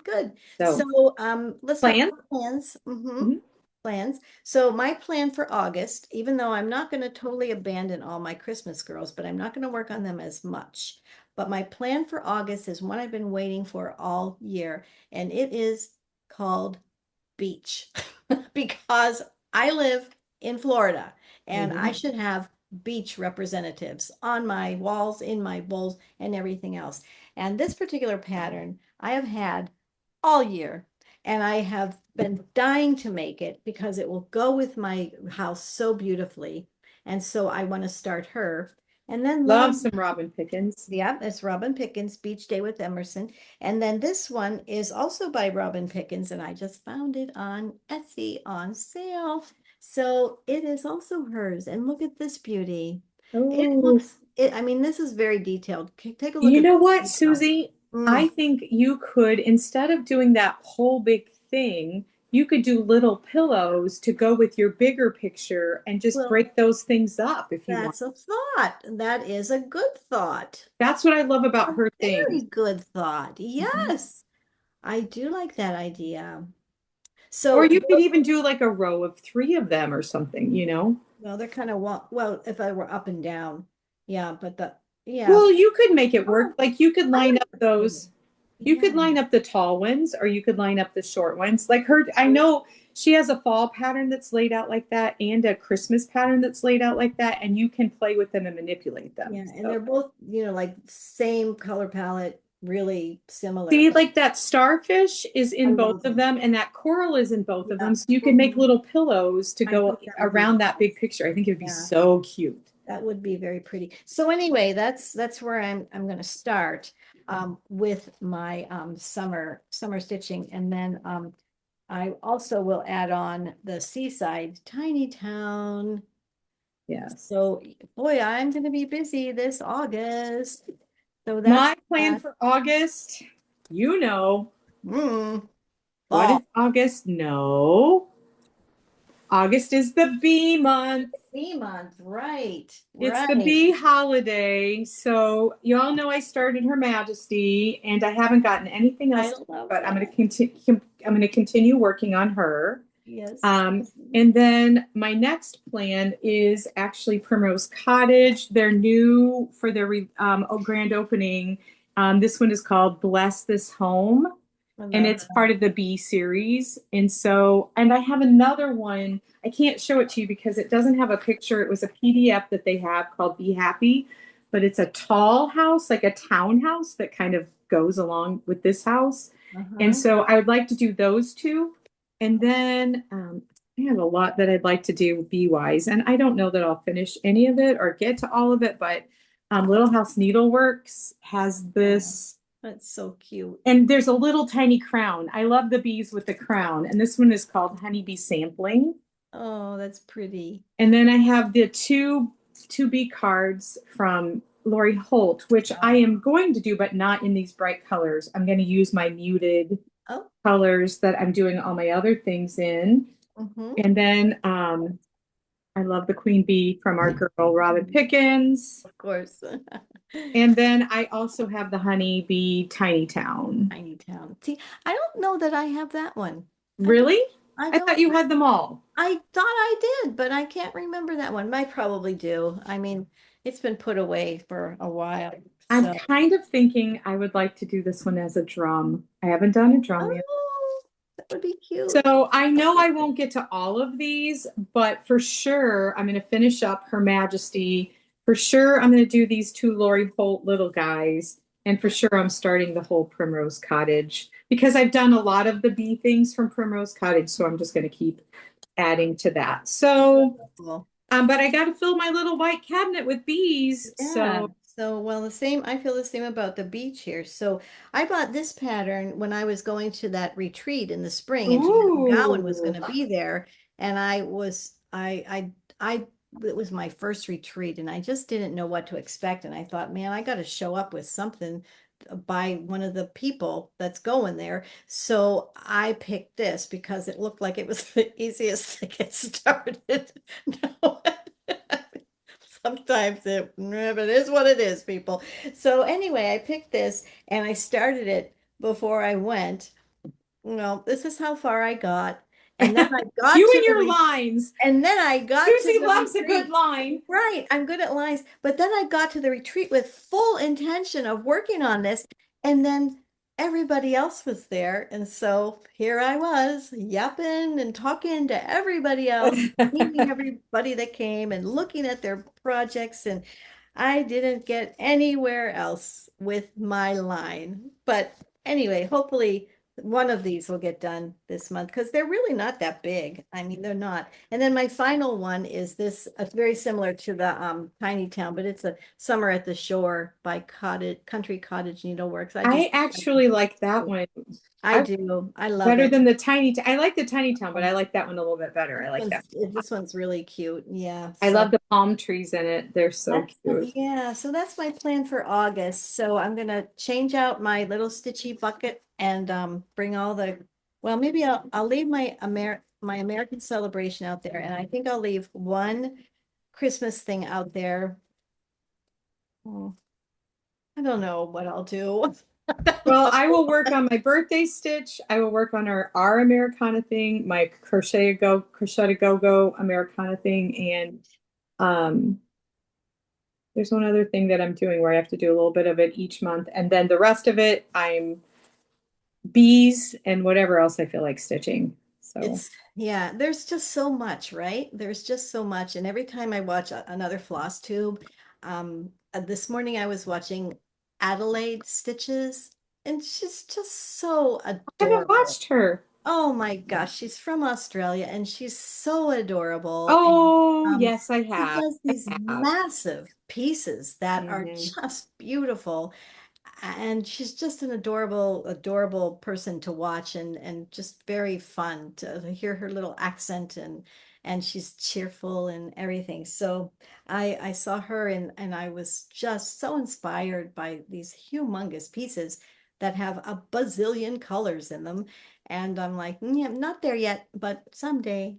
Good. So So let's talk plan. about plans. Mhm. Plans. So my plan for August, even though I'm not going to totally abandon all my Christmas girls, but I'm not going to work on them as much. But my plan for August is one I've been waiting for all year, and it is called beach because I live in Florida and I Mhm. should have beach representatives on my walls, in my bowls, and everything else. And this particular pattern I have had all year. And I have been dying to make it because it will go with my house so beautifully. And so I want to start her. And then Love love some Robin Pickens. yeah, it's Robin Pickens, Beach Day with Emerson. And then this one is also by Robin Pickens, and I just found it on Etsy on sale. So it is also hers. And look at this beauty. Oh, I mean, this is very detailed. Take a look you at know the what, detail. Susie? I Mm, think you could, instead of doing that whole big thing, you could do little pillows to go with your bigger picture and just well, break those things up if you want. that's a thought. That is a good thought. That's what I love A about her very things. good thought. Mhm. Yes, I do like that idea. Or So you could even do like a row of three of them or something, you know? well, they're kind of well, if I were up and down. Yeah, but yeah. Well, you could make it work. Oh, Like you could I line like up this idea. those, you Yeah, could line up the tall ones or you could line up the short ones. Like her, I know she has a fall pattern that's laid out like that and a Christmas pattern that's laid out like that, and you can play with them and manipulate them. yeah. And So they're both, like same color palette, really similar. see, like that starfish is I in both love of them. them, and that coral is in both of Yeah. them. So you can make Mhm. little pillows to I go think that would be around that big nice. picture. I think it would be Yeah, so cute. that would be very pretty. So anyway, that's where I'm going to start with my summer stitching, and then I also will add on the seaside tiny town. Yes. So, boy, I'm going to be busy this August. So that's My plan that. for August, you know, Mm, what fall. is August? No. August is the bee month. Bee month, right, It's the right. bee holiday. So you all know I started Her Majesty and I haven't gotten anything I else, love but that. I'm going to continue working on her. Yes. And then my next plan is actually Primrose Cottage. They're new for their grand opening. This one is called Bless This Home, I and love it's that. part of the B series. And so, and I have another one. I can't show it to you because it doesn't have a picture. It was a PDF that they have called Be Happy, but it's a tall house, like a townhouse that kind of goes along with this house. And Uh-huh. so I would like to do those two. And then I have a lot that I'd like to do bee wise, and I don't know that I'll finish any of it or get to all of it, but Little House Needleworks has Oh, this, that's so cute. and there's a little tiny crown. I love the bees with the crown, and this one is called Honeybee Sampling. Oh, that's pretty. And then I have the two bee cards from Lori Holt, which I Oh, am going to do, but not in these bright colors. I'm going to use my muted oh, colors that I'm doing all my other things in. mm-hmm. And then I love the queen bee from our girl Robin Pickens. Of course. And then I also have the honey bee Tiny Town. Tiny town. See, I don't know that I have that one. I don't, Really? I I thought don't, you had them all. I thought I did, but I can't remember that one. I probably do. I mean, it's been put away for a while. I'm So, kind of thinking I would like to do this one as a drum. I haven't done a drum yet. oh, would be cute. So I know I won't get to all of these, but for sure I'm going to finish up Her Majesty. For sure I'm going to do these two Lori Holt little guys. And for sure I'm starting the whole Primrose Cottage because I've done a lot of the bee things from Primrose Cottage. So I'm just going to keep adding to that. So, Cool. but I got to fill my little white cabinet with bees. Yeah. So, So, well, I feel the same about the beach here. So I bought this pattern when I was going to that retreat in the spring, and Jeanette McGowan was going ooh. to be there. And it was my first retreat, and I just didn't know what to expect. And I thought, man, I got to show up with something by one of the people that's going there. So I picked this because it looked like it was the easiest to get started. No. Sometimes but it is what it is, people. So anyway, I picked this and I started it before I went. Well, this is how far I got. And then I got You to and the your lines. and then I got to Susie the loves a good retreat. line. Right, I'm good at lines. But then I got to the retreat with full intention of working on this. And then everybody else was there. And so here I was, yapping and talking to everybody else, meeting everybody that came and looking at their projects. And I didn't get anywhere else with my line. But anyway, hopefully one of these will get done this month because they're really not that big. I mean, they're not. And then my final one is this, very similar to the Tiny Town, but it's a Summer at the Shore by Country Cottage Needleworks. I actually like that one. I I do. I love better it. than the I like the Tiny Town, but I like that one a little bit better. I like that. This one's really cute. Yeah. I So love the palm trees in it. They're so that's cute. yeah. So that's my plan for August. So I'm gonna change out my little stitchy bucket and bring all the well, maybe I'll leave my American celebration out there, and I think I'll leave one Christmas thing out there. Oh, I don't know what I'll do. Well, I will work on my birthday stitch. I will work on our Americana thing, my crochet to go Americana thing, and um there's one other thing that I'm doing where I have to do a little bit of it each month, and then the rest of it I'm bees and whatever else I feel like stitching. So It's yeah, there's just so much, right? There's just so much. And every time I watch another floss tube, this morning I was watching Adelaide Stitches, and she's just so I haven't adorable. watched her. Oh my gosh, she's from Australia and she's so adorable. And Oh, um, yes, I she have. does I these have. massive pieces that are Mhm. just beautiful. And she's just an adorable person to watch and just very fun to hear her little accent and she's cheerful and everything. So I saw her and I was just so inspired by these humongous pieces that have a bazillion colors in them. And I'm like, yeah, not there yet, but someday.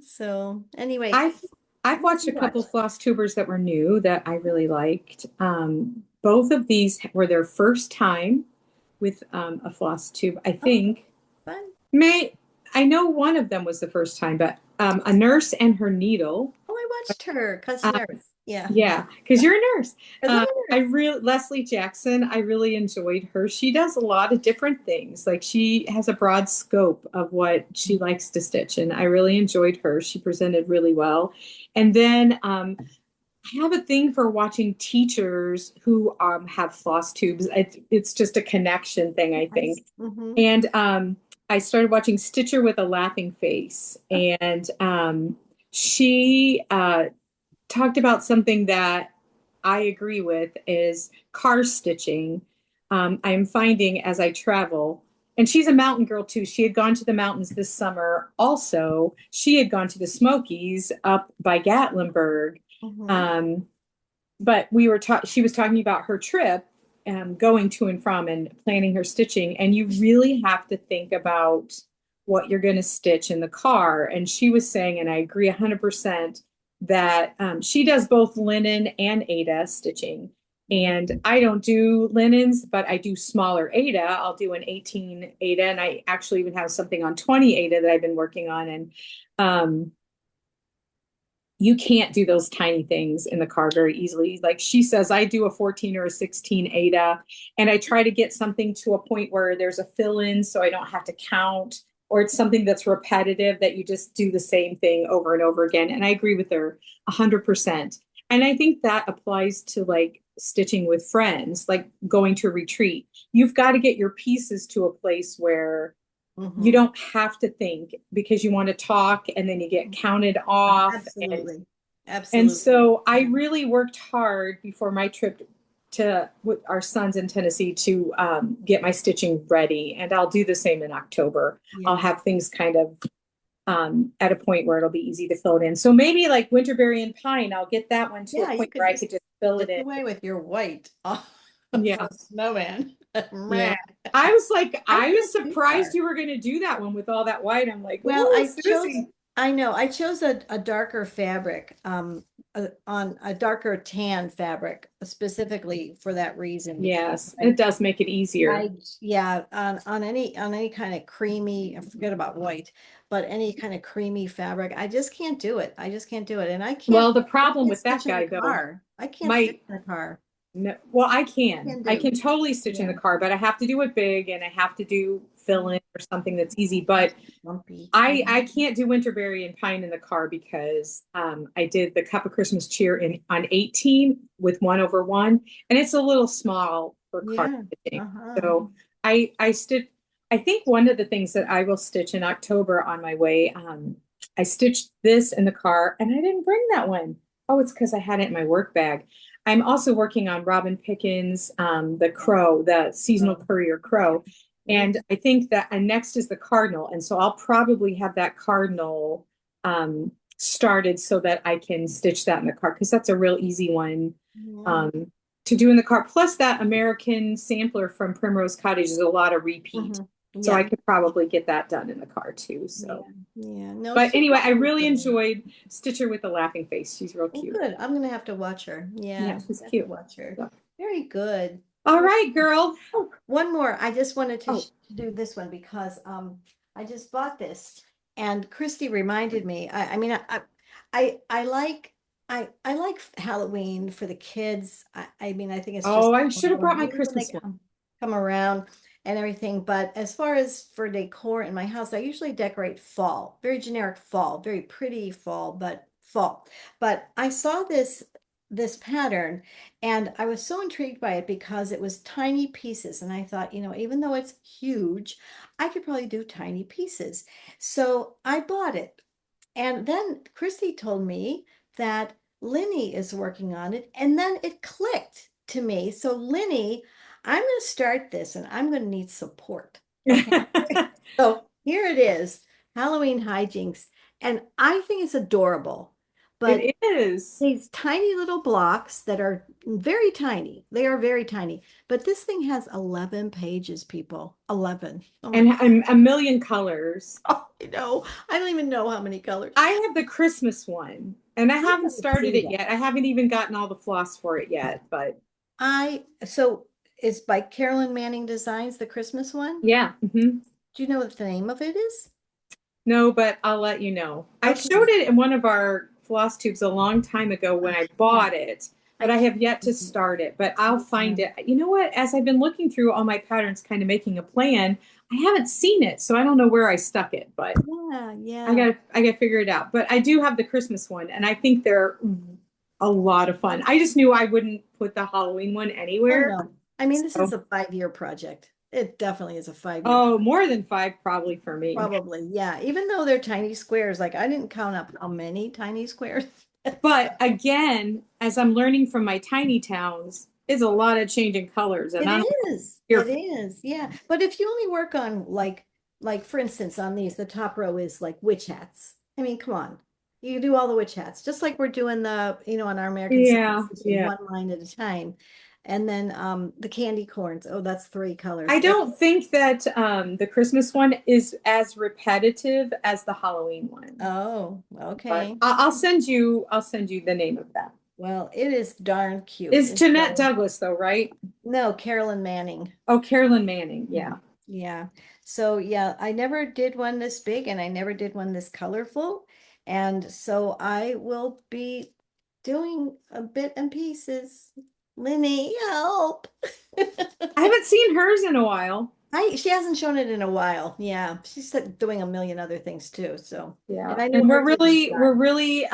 So anyway, I've I've what did watched you a couple watch? floss tubers that were new that I really liked. Both of these were their first time with a floss tube. I Oh, think fun. may I know one of them was the first time, but a nurse and her needle. Oh, I watched her because Um, nurse. Yeah, yeah, because you're a nurse. because I'm a I nurse. really Leslie Jackson. I really enjoyed her. She does a lot of different things. Like she has a broad scope of what she likes to stitch, and I really enjoyed her. She presented really well. And then I have a thing for watching teachers who have floss tubes. It's just a connection thing, I Nice. think. Mm-hmm. And I started watching Stitcher with a Laughing Face, and she talked about something that I agree with is car stitching. I'm finding as I travel, and she's a mountain girl too. She had gone to the mountains this summer. Also, she had gone to the Smokies up by Gatlinburg. Mm-hmm. Um, but she was talking about her trip, going to and from and planning her stitching. And you really have to think about what you're going to stitch in the car. And she was saying, and I agree 100%, that she does both linen and Aida stitching. And I don't do linens, but I do smaller Aida. I'll do an 18 Aida, and I actually even have something on 20 Aida that I've been working on. And um, you can't do those tiny things in the car very easily. Like she says, I do a 14 or a 16 Ada, and I try to get something to a point where there's a fill in so I don't have to count, or it's something that's repetitive that you just do the same thing over and over again. And I agree with her 100%. And I think that applies to like stitching with friends, like going to a retreat. You've got to get your pieces to a place where you Mhm. don't have to think because you want to talk and then you get counted off. Absolutely. And Absolutely. so I really worked hard before my trip to with our sons in Tennessee to get my stitching ready. And I'll do the same in October. I'll Yeah. have things kind of at a point where it'll be easy to fill it in. So maybe like Winterberry and Pine, I'll get that one to a Yeah, you point where could I just could just fill it get in. away with your white Yeah. for Snowman. Yeah. Meh. I I was can't do surprised dark. you were going to do that one with all that white. I'm like, Well, oh, Suzie. I know, I chose a darker fabric, on a darker tan fabric specifically for that reason, because Yes, it does make it easier. yeah, on any kind of creamy, I forget about white, but any kind of creamy fabric, I just can't do it. I just can't do it. And Well, the I problem can't with that stitch in the guy though, car. I can't stitch my in the car. no, well, Can I do. can totally stitch in the Yeah. car, but I have to do it big and I have to do fill in or something that's easy. But Lumpy. I can't do Winterberry and Pine in the car because I did the Cup of Christmas cheer in on 18 with 1/1, and it's a little small for car Yeah. stitching. Uh-huh. So I stitch. I think one of the things that I will stitch in October on my way, I stitched this in the car, and I didn't bring that one. Oh, it's because I had it in my work bag. I'm also working on Robin Pickens, the crow, the seasonal courier crow. Mhm. And I think that and next is the cardinal. And so I'll probably have that cardinal started so that I can stitch that in the car because that's a real easy one Yeah. um, to do in the car. Plus, that American sampler from Primrose Cottage is a lot of repeat. Mhm. So I Yeah. could probably get that done in the car too. Yeah. So, Yeah. No, but she's anyway, I always really good. enjoyed Stitcher with the laughing face. She's real Oh, cute. good. I'm gonna have to watch her. Yeah, Yeah, she's I have to cute. watch her. So, Very good. all Very right, girl. Oh, one more. I just wanted to, Oh, to do this one because I just bought this and Christy reminded me. I mean I like I like Halloween for the kids. I mean I think it's just oh, I should have brought my when they Christmas one. come around and everything. But as far as for decor in my house, I usually decorate fall, very generic fall, very pretty fall, but fall. But I saw this pattern and I was so intrigued by it because it was tiny pieces. And I thought, even though it's huge, I could probably do tiny pieces. So I bought it. And then Christy told me that Linny is working on it. And then it clicked to me. So, Linny, I'm going to start this and I'm going to need support. Okay. So here it is, Halloween hijinks. And I think it's adorable. But It is. these tiny little blocks that are very tiny. They are very tiny. But this thing has 11 pages, people. 11. Oh my God. And a million colors. Oh, I know. I don't even know how many colors. I have the Christmas one, and I I haven't haven't started seen it that. yet. I haven't even gotten all the floss for it yet, but So it's by Carolyn Manning Designs, the Christmas one. yeah. Do you know what the name of it is? No, but I'll let you know. I showed Okay. it in one of our floss tubes a long time ago when I Yeah, bought it, I but I can't. have yet to start it. But I'll Yeah, find it. You know what? As I've been looking through all my patterns, kind of making a plan, I haven't seen it, so I don't know where I stuck it, but yeah, yeah. I gotta figure it out. But I do have the Christmas one, and I think they're a lot of fun. I just knew I wouldn't put the Halloween one Oh anywhere. no. I mean, this is So, a 5-year project. It definitely is a 5-year oh, more than five probably for me. probably. Yeah. Even though they're tiny squares, like I didn't count up how many tiny squares. But again, as I'm learning from my tiny towns, it's a lot of changing colors, and It I don't is. care. It is. Yeah. But if you only work on like for instance on these, the top row is like witch hats. I mean, come on. You do all the witch hats, just like we're doing on our American Yeah, Sausage, yeah. one line at a time. And then the candy corns. Oh, that's 3 colors. I don't think that the Christmas one is as repetitive as the Halloween one. Oh, But okay. I'll send you the name of that. Well, it is darn cute. Is Jeanette Douglas though, right? No, Carolyn Manning. Oh, Carolyn Manning. Yeah. Yeah. So yeah, I never did one this big and I never did one this colorful. And so I will be doing a bit and pieces. Lenny, help. I haven't seen hers in a while. She hasn't shown it in a while. Yeah, she's doing a million other things too. So, Yeah. and I know And hers isn't we're done. really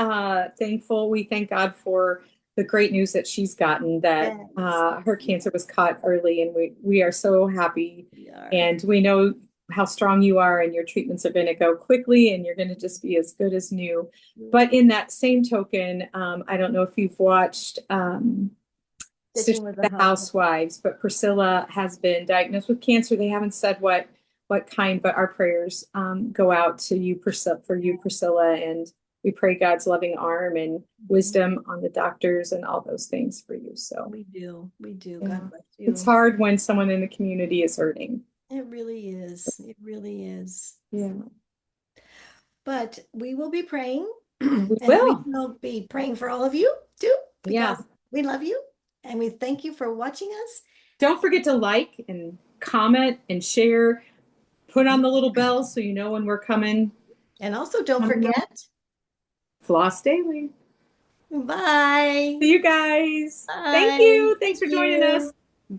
thankful. We thank God for the great news that she's gotten, that Yes, her cancer was caught early, and we are so happy. we are. And we know how strong you are, and your treatments are going to go quickly, and you're going to just be as good as new. But in that same token, I don't know if you've watched Stitching Stitch with with the the House. Housewives, but Priscilla has been diagnosed with cancer. They haven't said what kind, but our prayers go out to you, Priscilla, for you, Priscilla, and we pray God's loving arm and wisdom on the doctors and all those things for you. So, We do. We do. yeah, God bless it's you. hard when someone in the community is hurting. It really is. It really is. Yeah, But we will be praying we and we will. will be praying for all of you too, Yeah. because we love you and we thank you for watching us. Don't forget to like and comment and share. Put on the little bell so you know when we're coming. And also don't Coming up. forget, Floss daily. bye. See you guys. Thank Bye. you. Thanks Thank for joining us. you.